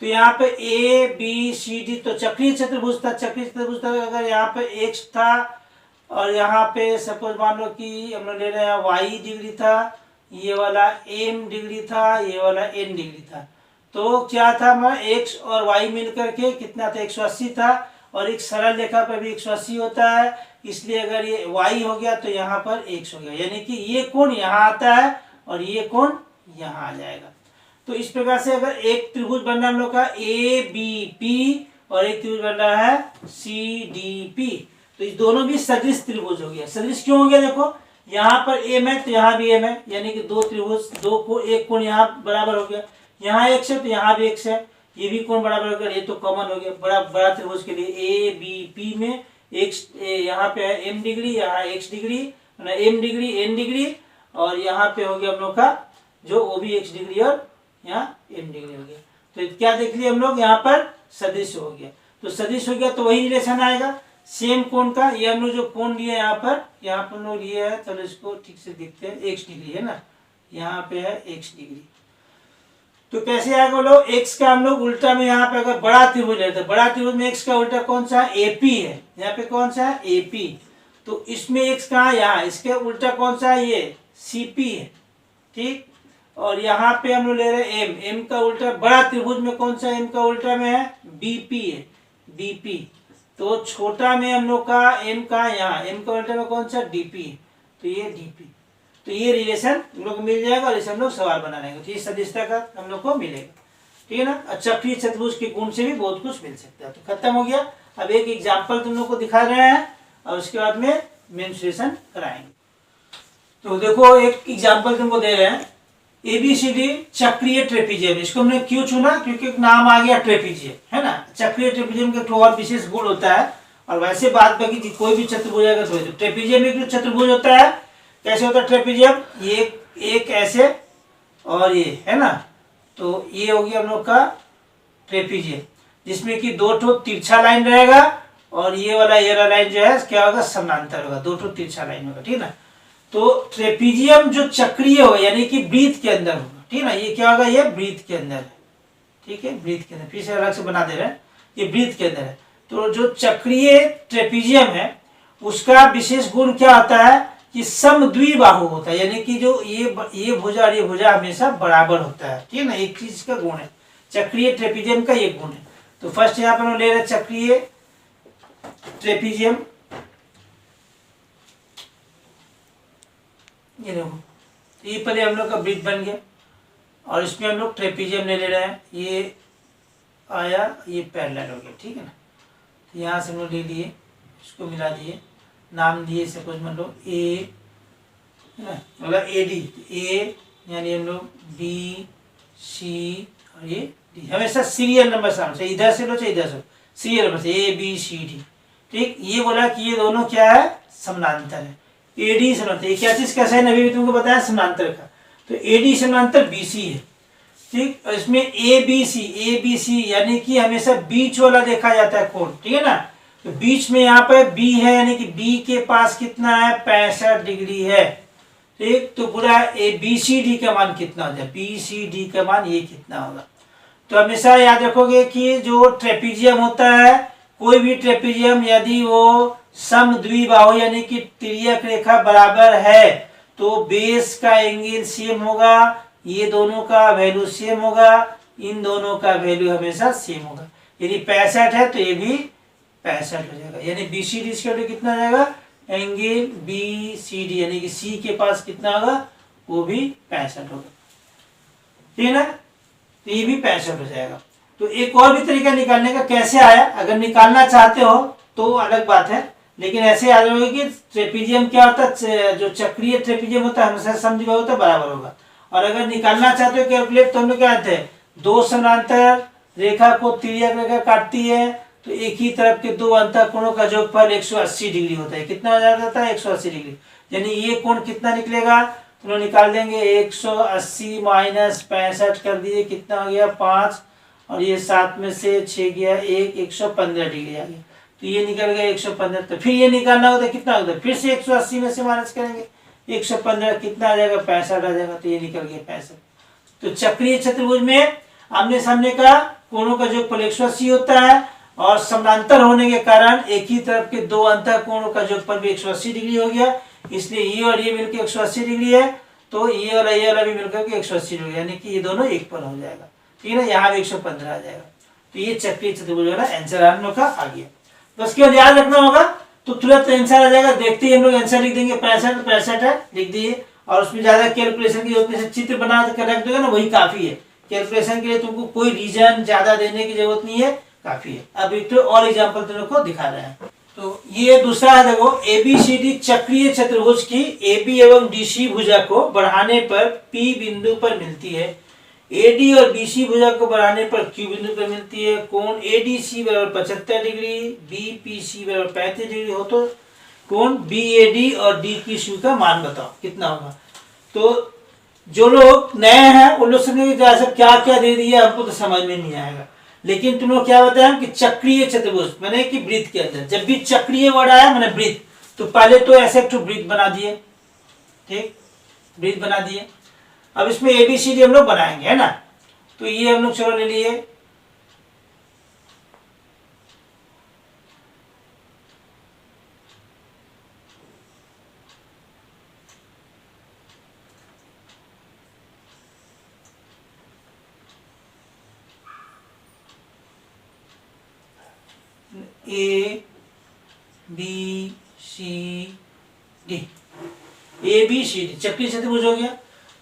तो यहाँ पे ए बी सी डी तो चक्रीय चतुर्भुज था, चक्रीय चतुर्भुज था। अगर यहाँ पे एक्स था और यहाँ पे सपोज मान लो कि हम लोग ले रहे हैं वाई डिग्री था, ये वाला एम डिग्री था, ये वाला एन डिग्री था, तो क्या था हमारा एक्स और वाई मिल करके कितना था 180 था, और एक सरल रेखा पर भी 180 होता है, इसलिए अगर ये वाई हो गया तो यहाँ पर एक्स हो गया, यानी कि ये कोण यहाँ आता है और ये कोण यहाँ आ जाएगा। तो इस प्रकार से अगर एक त्रिभुज बन रहा है हम लोग का ए बी पी और एक त्रिभुज बन रहा है सी डी पी, तो इस दोनों भी सदृश त्रिभुज हो गया। सदृश क्यों हो गया, देखो यहाँ पर एम है तो यहाँ भी एम है, यानी कि दो त्रिभुज, दो को एक कोण यहाँ बराबर हो गया, यहाँ एक्स है तो यहाँ भी एक्स है, ये भी कोण बराबर हो गया, ये तो कॉमन हो गया। बड़ा त्रिभुज के लिए ए बी पी में एक्स यहाँ पे है एम डिग्री, यहाँ x degree, M degree N degree, और यहाँ पे हो गया हम लोग का जो वो भी एक्स डिग्री और यहाँ एम डिग्री हो गया। तो क्या देख लिया हम लोग, यहाँ पर सदिश हो गया। तो सदिश हो गया तो वही रिलेशन आएगा सेम कोण का। ये हम लोग जो कोण लिए यहाँ पर हम लोग लिए है, चलो इसको ठीक से देखते हैं, एक्स डिग्री है ना, यहाँ पे है एक्स डिग्री। तो कैसे आएगा बोलो, एक्स का हम लोग उल्टा में यहाँ पे अगर बड़ा त्रिभुज लेते हैं, बड़ा त्रिभुज में एक्स का उल्टा कौन सा है, एपी है, यहाँ पे कौन सा है एपी, तो इसमें एक्स कहाँ यहाँ, इसके उल्टा कौन सा है ये सीपी है, ठीक। और यहाँ पे हम लोग ले रहे हैं एम, एम का उल्टा बड़ा त्रिभुज में कौन सा एम का उल्टा में है बीपी है, बीपी। तो छोटा में हम लोग का एम का यहाँ, एम का उल्टा में कौन सा डीपी है, तो ये डीपी। तो ये रिलेशन हम लोग को मिल जाएगा और इसे हम लोग सवाल बना लेंगे, तो ये सदिशता का हम लोग को मिलेगा, ठीक है ना। अच्छा चक्रीय चतुर्भुज के गुण से भी बहुत कुछ मिल सकता है। तो खत्म हो गया। अब एक एग्जाम्पल तुम लोग को दिखा रहे हैं और उसके बाद में मेंसुरेशन कराएंगे। तो देखो एक एग्जाम्पल तुमको दे रहे हैं, ABCD चक्रीय ट्रेपीजियम। इसको हमने क्यों चुना, क्योंकि नाम आ गया ट्रेपीजियम, है ना। चक्रीय ट्रेपीजियम का तो और विशेष गुण होता है, और वैसे बात बाकी कोई भी चतुर्भुज आएगा तो ट्रेपीजियम एक जो चतुर्भुज होता है, कैसे होता है ट्रेपीजियम, ये एक ऐसे और ये, है ना। तो ये हो गया हम लोग का ट्रेपीजियम, जिसमें कि दो ठो तिरछा लाइन रहेगा और ये वाला लाइन जो है क्या होगा, समानांतर होगा, दो ठो तिरछा लाइन होगा, ठीक है ना। तो ट्रेपीजियम जो चक्रीय होगा यानी कि वृत्त के अंदर होगा, ठीक है ना। ये क्या होगा, ये वृत्त के अंदर है, ठीक है, वृत्त के अंदर, फिर से अलग से बना दे रहे हैं, ये वृत्त के अंदर है। तो जो चक्रीय ट्रेपीजियम है उसका विशेष गुण क्या होता है कि समद्विबाहु होता है, यानी कि जो ये भुजा और ये भुजा हमेशा बराबर होता है, ठीक है ना। एक चीज का गुण है चक्रीय ट्रेपीजियम का, एक गुण है। तो फर्स्ट यहाँ पर हम ले रहे हैं चक्रीय ट्रेपीजियम, ये देखो, ये पहले हम लोग का वृत्त बन गया और इसमें हम लोग ट्रेपीजियम ले रहे हैं, ये आया, ये पैरेलल हो गया, ठीक है ना। तो यहाँ से हम लोग ले लिए, इसको मिला दिए, नाम दिए सपोज मान लो ए, है ना, मतलब AD, ए यानी हम लोग B C और ये D, हमेशा सीरियल नंबर सामने, चाहे इधर से लो चाहे इधर से, सीरियल नंबर से ABCD, ठीक। ये बोला कि ये दोनों क्या है, समानांतर है, AD समानांतर। ये क्या चीज कैसा है, अभी भी तुमको बताया समानांतर का। तो AD समानांतर BC है, ठीक। और इसमें ABC यानी कि हमेशा बीच वाला देखा जाता है कोण, ठीक है ना। तो बीच में यहाँ पे B है, यानी कि B के पास कितना है, 65 डिग्री है, ठीक। तो पूरा ABCD का मान कितना हो जाए, BCD का मान ये कितना होगा। तो हमेशा याद रखोगे कि जो ट्रेपीजियम होता है, कोई भी ट्रेपीजियम यदि वो समद्विबाहु यानी कि तिर्यक रेखा बराबर है तो बेस का एंगल सेम होगा, ये दोनों का वैल्यू सेम होगा, इन दोनों का वैल्यू हमेशा सेम होगा। यदि 65 है तो ये भी 65 हो जाएगा, यानी BCD इसका कितना आ जाएगा, एंगल BCD यानी कि C के पास कितना होगा, वो भी 65 होगा, ठीक है ना। तो ये भी 65 हो जाएगा। तो एक और भी तरीका निकालने का, कैसे आया, अगर निकालना चाहते हो तो अलग बात है, लेकिन ऐसे याद रखोगे कि ट्रेपीजियम क्या होता है, जो चक्रीय ट्रेपीजियम होता है हमेशा समद्विबाहु होता है, बराबर होगा। और अगर निकालना चाहते हो कैलकुलेट, तो हम लोग क्या कहते हैं, दो समानांतर रेखा को तिर्यक रेखा काटती है तो एक ही तरफ के दो अंतःकोणों का जोगफल 180 डिग्री होता है। कितना हो जाता है, 180 डिग्री, यानी ये कोण कितना निकलेगा, तो लोग निकाल देंगे 180 माइनस 65 कर दिए, कितना हो गया 5, और ये 7 में से 6 गया 1, 115 डिग्री आ गया। तो ये निकल गया 115। तो फिर ये निकालना होता है कितना होता है, फिर से 180 में से माइनस करेंगे, 115 कितना आ जाएगा, 65 आ जाएगा। तो ये निकल गया 65। तो चक्रीय चतुर्भुज में आमने सामने का कोणों का जोगफल 180 होता है, और समानांतर होने के कारण एक ही तरफ के दो अंतःकोणों का जोगफल भी 180 डिग्री हो गया, इसलिए ये और ये मिलकर 180 डिग्री है। तो ये वाला भी मिलकर के 180 डिग्री, यानी कि ये दोनों एक पर हो जाएगा, ठीक है ना। यहाँ भी 115 आ जाएगा। तो ये चक्रीय चतुर्भुज वाला आंसर हम लोग का आ गया। बस केवल याद रखना होगा तो तुरंत आंसर आ जाएगा, देखते ही हम लोग आंसर लिख देंगे, 65 है लिख दिए, और उसमें ज्यादा कैलकुलेशन की जरूरत नहीं, चित्र बना कर रख दोगे ना वही काफी है। कैलकुलेशन के लिए तुमको कोई रीजन ज्यादा देने की जरूरत नहीं है, काफी है। अब एक तो और एग्जाम्पल तुम लोग को दिखा रहे हैं। तो ये दूसरा है, देखो ABCD चक्रीय चतुर्भुज की AB एवं DC भुजा को बढ़ाने पर P बिंदु पर मिलती है, AD और BC भुजा को बढ़ाने पर Q बिंदु पर मिलती है। कोण ADC बराबर 75 डिग्री, BPC बराबर 35 डिग्री हो तो कोण BAD और DPC का मान बताओ कितना होगा। तो जो लोग नए हैं उन लोग समझेंगे क्या क्या दे दिया, हमको तो समझ में नहीं आएगा। लेकिन तुम लोग क्या बताया कि चक्रीय चतुर्भुज माने कि वृत्त के अंदर, जब भी चक्रीय वर्ड आया माने वृत्त, तो पहले तो ऐसे एक वृत्त बना दिए, ठीक, वृत्त बना दिए। अब इसमें ABCD हम लोग बनाएंगे, है ना। तो ये हम लोग चलो ले लिए, ABCD चक्रीय चतुर्भुज हो गया।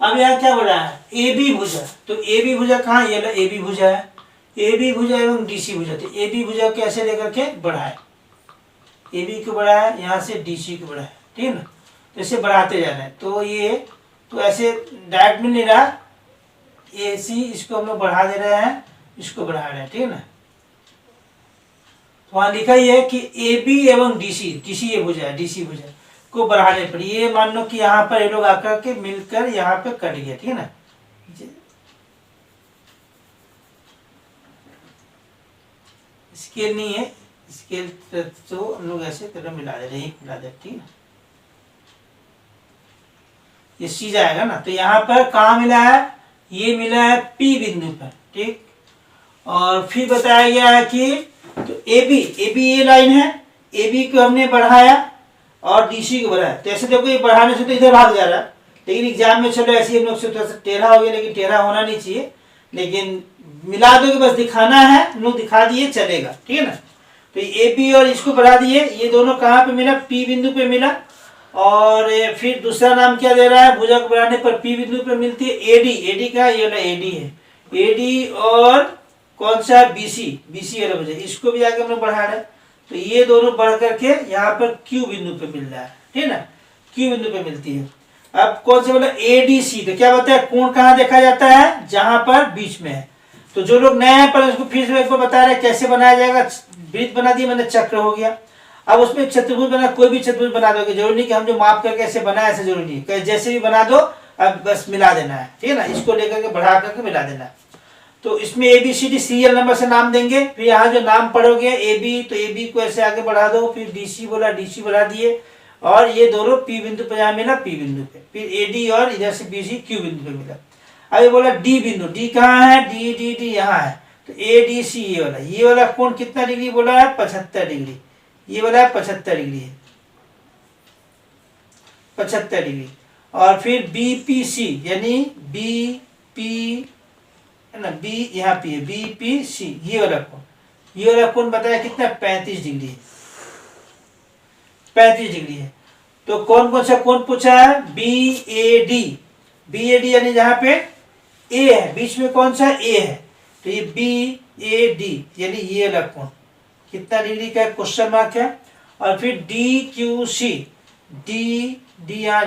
अब यहाँ क्या बढ़ा है, AB भुजा। तो AB भुजा कहाँ, ये AB भुजा है, AB भुजा एवं DC भुजा। तो AB भुजा को ऐसे लेकर के बढ़ाए, AB को बढ़ाया, यहाँ से DC को बढ़ाया, ठीक है ना। तो इसे बढ़ाते जाना है। तो ये तो ऐसे डायरेक्ट मिल नहीं रहा, AC इसको हम लोग बढ़ा दे रहे हैं, इसको बढ़ा रहे हैं, ठीक है ना। तो वहां लिखा ही है कि AB एवं DC ये भुजा है, DC भुजा को बढ़ाने पर ये मान लो कि यहाँ पर ये लोग आकर के मिलकर यहाँ पे कट गया, ठीक है ना। स्केल नहीं है, स्केल तो हम लोग ऐसे तरह मिला दे रहे हैं, मिला दे, ठीक है। ये सी जाएगा ना, तो यहाँ पर कहाँ मिला है, ये मिला है P बिंदु पर, ठीक। और फिर बताया गया है कि तो AB ये लाइन है, AB को हमने बढ़ाया और DC को बढ़ाया। तो ऐसे देखो ये बढ़ाने से तो इधर भाग जा रहा है, लेकिन एग्जाम में चलो ऐसे हम लोग से थोड़ा सा टेढ़ा हो गया, लेकिन टेढ़ा होना नहीं चाहिए, लेकिन मिला दो कि बस दिखाना है, हम लोग दिखा दिए चलेगा, ठीक है ना। तो AB और इसको बढ़ा दिए, ये दोनों कहाँ पे मिला, P बिंदु पे मिला। और फिर दूसरा नाम क्या दे रहा है, भुजा को बढ़ाने पर P बिंदु पे मिलती है AD का, ये वाला AD है, AD और कौन सा BC वाला भुजा, इसको भी आगे हम लोग बढ़ा रहे हैं। तो ये दोनों बढ़ करके यहाँ पर Q बिंदु पे मिल रहा है, ठीक है ना, Q बिंदु पे मिलती है। अब कौन सा बोला ADC, तो क्या बताया, कोण कहाँ देखा जाता है, जहां पर बीच में है। तो जो लोग नए हैं पर उसको फिर से एक बार बता रहे कैसे बनाया जाएगा। वृत्त बना दिया मैंने, चक्र हो गया। अब उसमें चतुर्भुज बना, कोई भी चतुर्भुज बना दोगे, जरूरी नहीं कि हम जो माप करके ऐसे बनाए ऐसे जरूरी नहीं, जैसे भी बना दो, अब बस मिला देना है, ठीक है ना, इसको लेकर के बढ़ा करके मिला देना है। तो इसमें ABCD सीरियल नंबर से नाम देंगे, फिर यहाँ जो नाम पढ़ोगे AB, तो AB को ऐसे आगे बढ़ा दो, फिर DC बोला, DC बढ़ा दिए, और ये दोनों P बिंदु पे जहाँ मिला P बिंदु पे, फिर AD और इधर से BC Q बिंदु पे मिला। अब ये बोला D बिंदु, D कहाँ है, D यहाँ है, तो ADC ये वाला कोण कितना डिग्री बोला है, 75 डिग्री, ये वाला है 75 डिग्री है, 75 डिग्री। और फिर BPC यानी BP है ना, B यहाँ पे है, BPC ये वाला कोण बताया कितना, 35 डिग्री है, 35 डिग्री है। तो कौन कौन सा कोण पूछा है, BAD यानी जहाँ पे A है, बीच में कौन सा A है, तो ये BAD यानी ये वाला कोण कितना डिग्री का, क्वेश्चन मार्क है। और फिर DQC,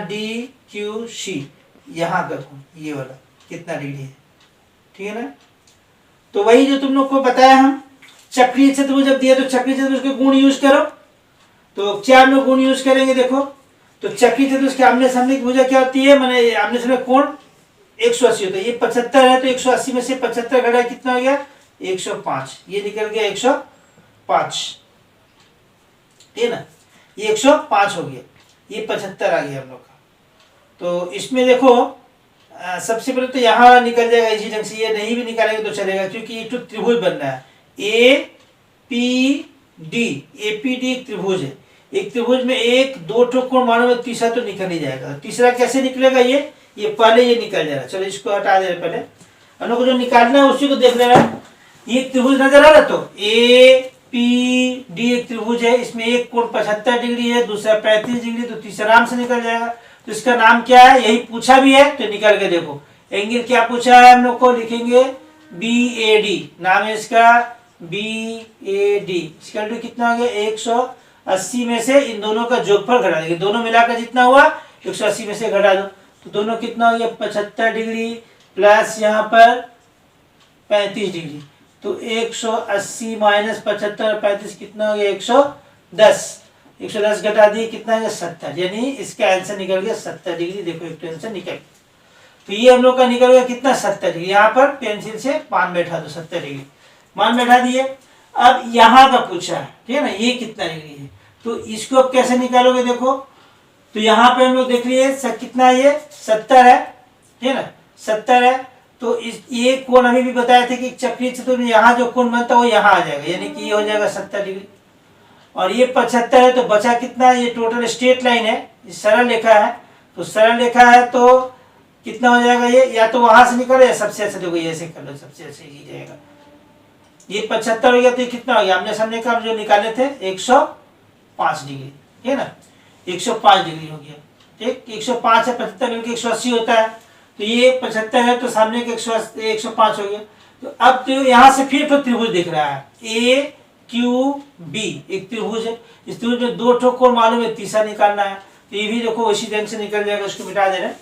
DQC यहाँ का कोण ये वाला कितना डिग्री है, ठीक है ना। तो वही जो तुम लोग को बताया हम, चक्रीय चतुर्भुज जब दिया तो चक्रीय चतुर्भुज के गुण यूज करो। तो क्या हम लोग गुण यूज करेंगे, देखो तो चक्रीय चतुर्भुज के आमने सामने की भुजा क्या होती है, मैंने आमने सामने कोण 180 होता है, ये 75 है, तो 180 में से 75 घटा कितना हो गया, 105, ये निकल गया 105, ठीक है ना, ये 105 हो गया, ये 75 आ गया हम लोग का। तो इसमें देखो सबसे पहले तो यहाँ निकल जाएगा इसी ढंग से, ये नहीं भी निकालेंगे तो चलेगा, क्योंकि ये तो त्रिभुज बन रहा है, APD एक त्रिभुज है, एक त्रिभुज में एक दो ठो कोण मानो, तीसरा तो निकल ही जाएगा। तीसरा कैसे निकलेगा, ये पहले ये निकल जाएगा, चलो इसको हटा दे रहे, पहले हम लोग को जो निकालना है उसी को देख लेना। ये त्रिभुज नजर आ रहा, तो APD एक त्रिभुज है, इसमें एक कोण 75 डिग्री है, दूसरा 35 डिग्री, तो तीसरा आराम से निकल जाएगा। तो इसका नाम क्या है, यही पूछा भी है, तो निकल के देखो एंगल क्या पूछा है, हम लोग को लिखेंगे BAD, नाम है इसका BAD, इसका कितना हो गया, 180 में से इन दोनों का जोगफल घटा देंगे, दोनों मिलाकर जितना हुआ 180 में से घटा दो, तो दोनों कितना हो गया, 75 डिग्री प्लस यहाँ पर 35 डिग्री, तो 180 माइनस 75 और 35 कितना हो गया, 110 घटा दिए, कितना है 70, यानी इसका आंसर निकल गया 70 डिग्री। देखो एक तो आंसर निकल, तो ये हम लोग का निकल गया कितना, 70 डिग्री। यहाँ पर पेंसिल से मान बैठा दो, 70 डिग्री मान बैठा दिए। अब यहाँ का पूछा है, ठीक है ना, ये कितना डिग्री है, तो इसको अब कैसे निकालोगे, देखो तो यहाँ पे हम लोग देख लिए कितना, ये 70 है, ठीक है ना, 70 है। तो इस ये कोण अभी भी बताए थे कि चक्रीय चतुर्भुज में यहाँ जो कोण बनता है वो यहाँ आ जाएगा, यानी कि ये हो जाएगा 70 डिग्री, और ये 75 है, तो बचा कितना, ये टोटल स्ट्रेट लाइन है, सरल रेखा है, तो सरल रेखा है तो कितना हो जाएगा, ये या तो वहां से निकले या सबसे अच्छा, देखो ये ऐसे कर लो, सबसे अच्छा ही जाएगा, ये 75 हो गया, तो ये कितना हो गया, हमने सामने का जो निकाले थे 105 डिग्री, ठीक है ना, 105 डिग्री हो गया, ठीक, 105 है, 75 मिलकर 180 होता है, तो ये 75 है, तो सामने के 105 हो गया। तो अब तो यहाँ से फिर तो त्रिभुज दिख रहा है, AQB एक त्रिभुज है, इस त्रिभुज में दो ठो कोण मालूम है, तीसरा निकालना है, तो ये भी देखो इसी ढंग से निकल जाएगा, उसको मिटा दे रहे हैं।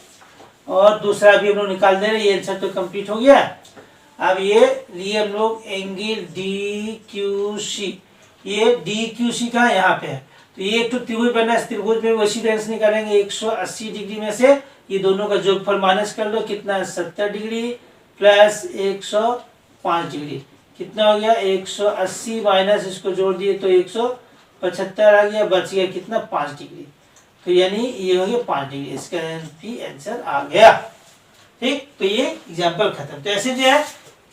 और दूसरा भी हम लोग निकाल दे रहे हैं। ये आंसर तो कंप्लीट हो गया। अब ये लिए हम लोग एंगल डी क्यू सी, ये डी क्यू सी का यहाँ पे है, तो ये एक तो त्रिभुज बनना है, त्रिभुज में वैसी ढंग से निकालेंगे 180 डिग्री में से ये दोनों का जोगफल माइनस कर दो, कितना है 70 डिग्री प्लस 105 डिग्री, कितना हो गया 180 माइनस इसको जोड़ दिए तो 175 आ गया, बच गया कितना 5 डिग्री, तो यानी ये हो गया 5 डिग्री, इसका भी आंसर आ गया। ठीक, तो ये एग्जाम्पल खत्म। तो ऐसे जो है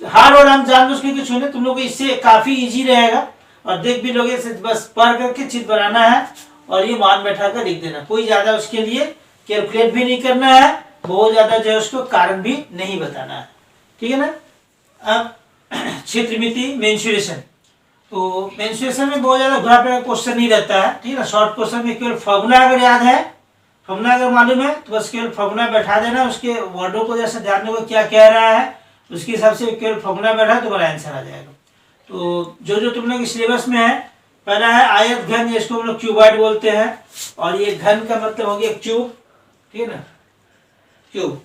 हार और हम जान के कुछ होने तुम लोग को इससे काफी इजी रहेगा और देख भी लोगे, बस पढ़ करके चित्र बनाना है और ये मान बैठा कर लिख देना, कोई ज्यादा उसके लिए कैलकुलेट भी नहीं करना है, बहुत ज्यादा जो है उसको कारण भी नहीं बताना है, ठीक है ना। अब क्षेत्रमिति मेंसुरेशन, तो मेंसुरेशन में बहुत ज्यादा घुरा का क्वेश्चन नहीं रहता है, ठीक है ना। शॉर्ट क्वेश्चन में केवल फॉर्मूला अगर याद है, फॉर्मूला अगर मालूम है तो बस केवल फॉर्मूला बैठा देना, उसके वर्डों को जैसे ध्यान देगा क्या कह रहा है उसके हिसाब से केवल फॉर्मूला बैठा तो बड़ा आंसर आ जाएगा। तो जो तुम लोग सिलेबस में है, पहला है आयत घन, इसको हम लोग क्यूबॉइड बोलते हैं, और ये घन का मतलब हो गया क्यूब, ठीक है ना, क्यूब,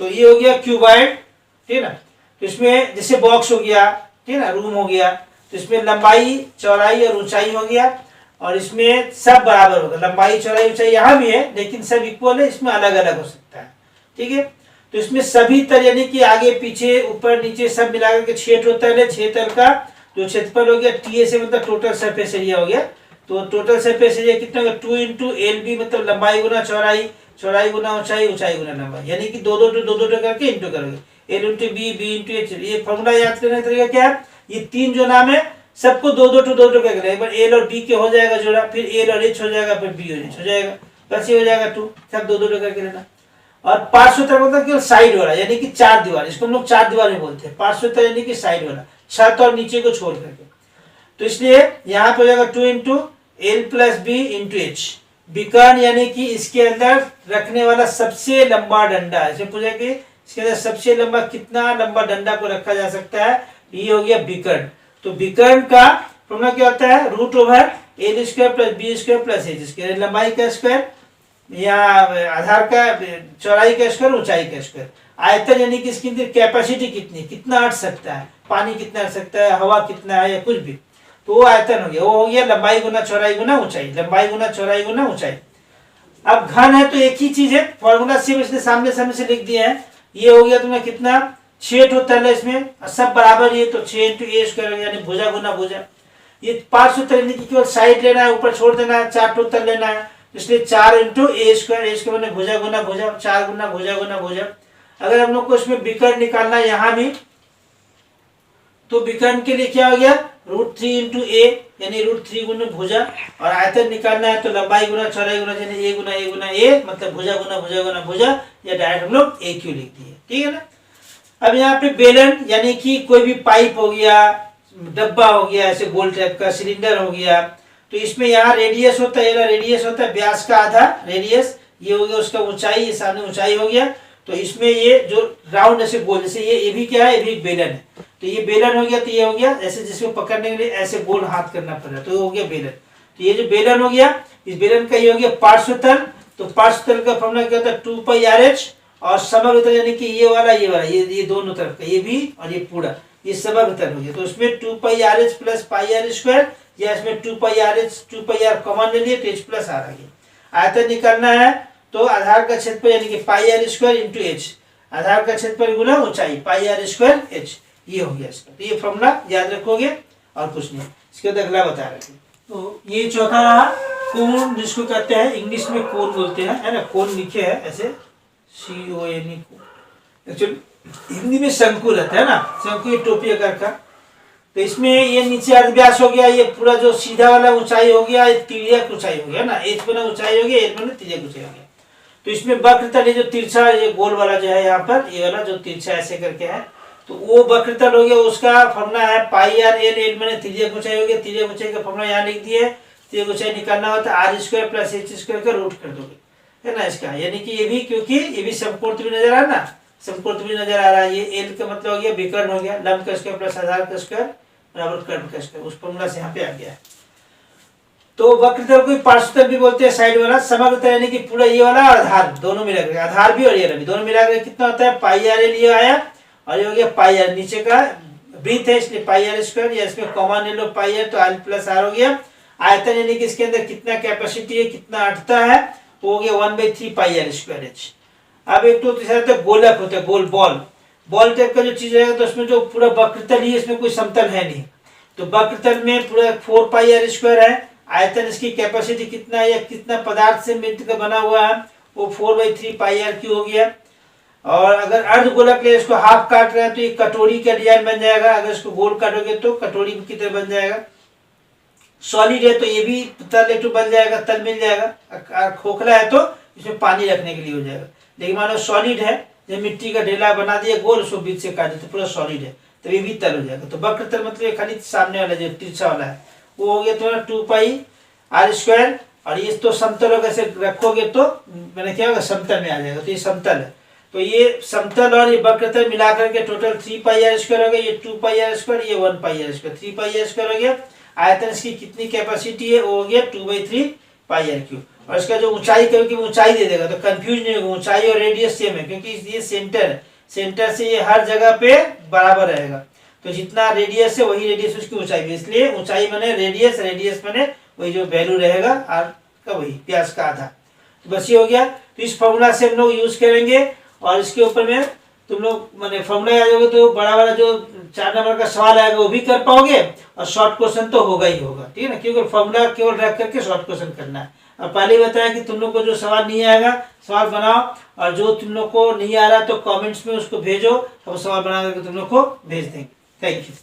तो ये हो गया क्यूबॉइड, ठीक है ना। तो इसमें जैसे बॉक्स हो गया, ठीक है ना, रूम हो गया, तो इसमें लंबाई चौड़ाई और ऊंचाई हो गया, और इसमें सब बराबर होगा, लंबाई चौड़ाई ऊंचाई यहाँ भी है लेकिन सब इक्वल है, इसमें अलग अलग हो सकता है, ठीक है। तो इसमें सभी तल यानी कि आगे पीछे ऊपर नीचे सब मिलाकर के 6 टोटल है, 6 तल का जो क्षेत्रफल हो गया, टी से मतलब टोटल सरफेस एरिया हो गया, तो टोटल सरफेस एरिया कितना होगा 2 इंटू एल बी, मतलब लंबाई गुना चौड़ाई, चौड़ाई गुना ऊंचाई, ऊंचाई गुना लंबाई, यानी कि दो दो करके इंटू करोगे, L into B, B into H. ये फॉर्मूला याद करने का तरीका क्या है, ये तीन जो नाम है सबको दो दो करके, एक बार एल और बी के हो जाएगा जोड़ा, फिर एल और एच हो जाएगा, फिर बी और एच हो जाएगा, बस ये हो जाएगा 2, सब दो करके लेना। और पार्श्वतल मतलब केवल साइड वाला, यानी कि 4 दीवार, इसको हम लोग 4 दीवार में बोलते हैं, पार्श्वतल यानी कि साइड वाला, छत और नीचे को छोड़ करके। तो इसलिए यहाँ पे हो जाएगा 2 into L plus B into H. विकर्ण यानी कि इसके अंदर रखने वाला सबसे लंबा डंडा, इसे पूछा कि इसके अंदर सबसे लंबा कितना लंबा डंडा को रखा जा सकता है, ये हो गया विकर्ण। तो विकर्ण का फॉर्मूला क्या होता है, root over L square plus B square plus H square, लंबाई का स्क्वायर या आधार का चौड़ाई का स्क्वायर, ऊंचाई का स्क्वायर। आयतन यानी कि इसकी अंदर कैपेसिटी कितनी, कितना अट सकता है, पानी कितना अट सकता है, हवा कितना है या कुछ भी, तो वो आयतन हो गया, वो हो गया लंबाई गुना चौड़ाई गुना ऊंचाई, लंबाई गुना चौड़ाई गुना ऊंचाई। अब घन है तो एक ही चीज है, फॉर्मूला सिर्फ इसने सामने सामने से लिख दिया है। ये हो गया तुम्हें कितना 6 टोटल है इसमें, सब बराबर ये, तो 6 इंटू ए स्क्वायर यानी भुजा गुना भुजा। ये 5 टोटल यानी कि केवल साइड लेना है, ऊपर छोड़ देना है, 4 टोटल लेना है, इसलिए 4 इंटू ए स्क्वायर मैंने भुजा गुना भुजा, 4 गुना भुजा गुना भुजा। अगर हम लोग को इसमें विकर्ण निकालना है यहाँ भी, तो विकर्ण के लिए क्या हो गया √3 इंटू ए यानी √3 गुना भुजा, और आयतन निकालना है तो लंबाई गुना चौड़ाई गुना यानी ए गुना ए मतलब भुजा गुना भुजा, या डायरेक्ट हम लोग ए क्यू लिख दिए, ठीक है ना। अब यहाँ पे बेलन यानी कि कोई भी पाइप हो गया, डब्बा हो गया, ऐसे गोल टाइप का सिलेंडर हो गया, तो इसमें यहाँ रेडियस होता है, रेडियस होता है व्यास का आधा रेडियस, ये हो गया उसका ऊंचाई, ये सामने ऊंचाई हो गया। तो इसमें ये जो राउंड ऐसे गोल, जैसे ये भी क्या है, ये भी बेलन है, तो ये बेलन हो गया, तो ये हो गया ऐसे, जिसको पकड़ने के लिए ऐसे गोल हाथ करना पड़ रहा है, तो हो गया बेलन। तो ये जो बेलन हो गया, इस बेलन का ये हो गया पार्श्वतल, तो पार्श्वतल का फॉर्मूला क्या होता है 2 पाई RH, और समग्र यानी कि ये वाला ये दोनों तरफ का, ये भी और ये पूरा, ये समग्र हो गया। तो उसमें 2 पाई RH plus pi R square, या इसमें 2 पाई RH 2 पाई R कॉमन ले लिए तो H प्लस R आ गया। आयतन निकालना है तो आधार का क्षेत्रफल यानी कि पाई R स्क्वायर इंटू H, आधार का क्षेत्रफल गुना ऊंचाई पाई R स्क्वायर H, ये हो गया इसका। तो ये फॉर्मूला याद रखोगे और कुछ नहीं। इसके बाद अगला बता रहे थे, तो ये चौथा रहा कोण, जिसको कहते हैं इंग्लिश में कोण बोलते हैं, है ना, कोण लिखे है ऐसे CONE, एक्चुअली हिंदी में शंकु रहता है ना, शंकु ये टोपी आकार का। तो इसमें ये नीचे अर्धव्यास हो गया, ये पूरा जो सीधा वाला ऊंचाई हो गया, ये तिर्यक ऊंचाई हो गया ना, H बना ऊंचाई हो गया, L बना तिर्यक ऊंचाई हो गया। तो इसमें वक्रतल, ये जो तिरछा ये गोल वाला जो है यहाँ पर, ये वाला जो तिरछा ऐसे करके है, तो वो वक्रतल हो गया, उसका फॉर्मूला है पाई R L, L मैंने तिर्यक ऊंचाई हो गया, तिर्यक ऊंचाई का फॉर्मूला यहाँ लिख दिए, तिर्यक ऊंचाई निकालना होता है R square plus H square का रूट कर दोगे, है ना इसका, यानी कि ये भी, क्योंकि ये भी समकोण त्रिभुज नजर आ रहा है ना, समकोण त्रिभुज नजर आ रहा है। ये L का मतलब हो गया विकर्ण हो गया, लंब का स्क्वायर प्लस आधार का स्क्वायर बराबर कर्ण का स्क्वायर, उस फॉर्मूला से यहाँ पे आ गया है। तो वक्रतल को पार्श्वतल भी बोलते हैं, साइड वाला। समग्रतल यानी कि पूरा ये वाला और आधार दोनों मिलाकर, आधार भी और ये भी दोनों मिलाकर कितना होता है, पाई आर एल ये आया और ये हो गया पाई आर, नीचे का वृत्त है इसलिए पाई आर स्क्वायर, या इसमें कॉमन ले लो पाई आर तो एल प्लस आर हो गया। आयतन यानी कि इसके अंदर कितना कैपेसिटी है, कितना अटता है, वो हो गया 1/3 पाई आर स्क्वायर एच। अब एक तो तीसरा गोलक होता है, गोल बॉल, बॉल टाइप का जो चीज रहेगा तो उसमें जो पूरा वक्रतल ही, इसमें कोई समतल है नहीं, तो वक्रतल में पूरा 4 पाई आर स्क्वायर है। आयतन इसकी कैपेसिटी कितना है, या कितना पदार्थ से मिलकर का बना हुआ है, वो 4/3 पाई आर क्यू हो गया। और अगर अर्धगोलक ले इसको हाफ काट रहे हैं तो ये कटोरी का डिजाइन बन जाएगा, अगर इसको गोल काटोगे तो कटोरी की तरह बन जाएगा। सॉलिड है तो ये भी तल एक बन जाएगा, तल मिल जाएगा। खोखला है तो इसमें पानी रखने के लिए हो जाएगा। लेकिन मान लो सॉलिड है, जब मिट्टी का ढेला बना दिया गोल, उसको बीच से काट दिया तो पूरा सॉलिड है, तो ये भी तल हो जाएगा। तो वक्रतल मतलब खाली सामने वाला जो तिरछा वाला है वो हो गया तुम्हारा 2 पाई आर स्क्वायर। और ये तो समतल होगा, ऐसे रखोगे तो मैंने क्या होगा, समतल में आ जाएगा, तो ये समतल है। तो ये समतल और ये वक्रतल मिलाकर के टोटल 3 पाई आर स्क्वायर हो गया, ये 2 पाई आर स्क्वायर, ये 1 pi r square, 3 pi r square हो गया। आयतन इसकी कितनी कैपेसिटी है, वो हो गया 2/3 पाई आर क्यू। और इसका जो ऊंचाई, क्योंकि ऊंचाई दे देगा तो कंफ्यूज नहीं होगा, ऊंचाई और रेडियस सेम है, क्योंकि ये सेंटर है, सेंटर से ये हर जगह पे बराबर रहेगा, तो जितना रेडियस है वही रेडियस उसकी ऊंचाई भी, इसलिए ऊंचाई बने रेडियस, रेडियस बने वही जो वैल्यू रहेगा आर का, वही व्यास का आधा। तो बस ये हो गया। तो इस फॉर्मूला से हम लोग यूज करेंगे, और इसके ऊपर में तुम लोग मैंने फॉर्मूला याद होगा तो बड़ा वाला जो 4 नंबर का सवाल आएगा वो भी कर पाओगे, और शॉर्ट क्वेश्चन तो होगा ही होगा, ठीक है ना, क्योंकि फॉर्मूला केवल रख करके शॉर्ट क्वेश्चन करना है। और पहले बताया कि तुम लोग को जो सवाल नहीं आएगा सवाल बनाओ, और जो तुम लोग को नहीं आ रहा तो कमेंट्स में उसको भेजो, हम सवाल बना करके तुम लोग को भेज देंगे। Thank you.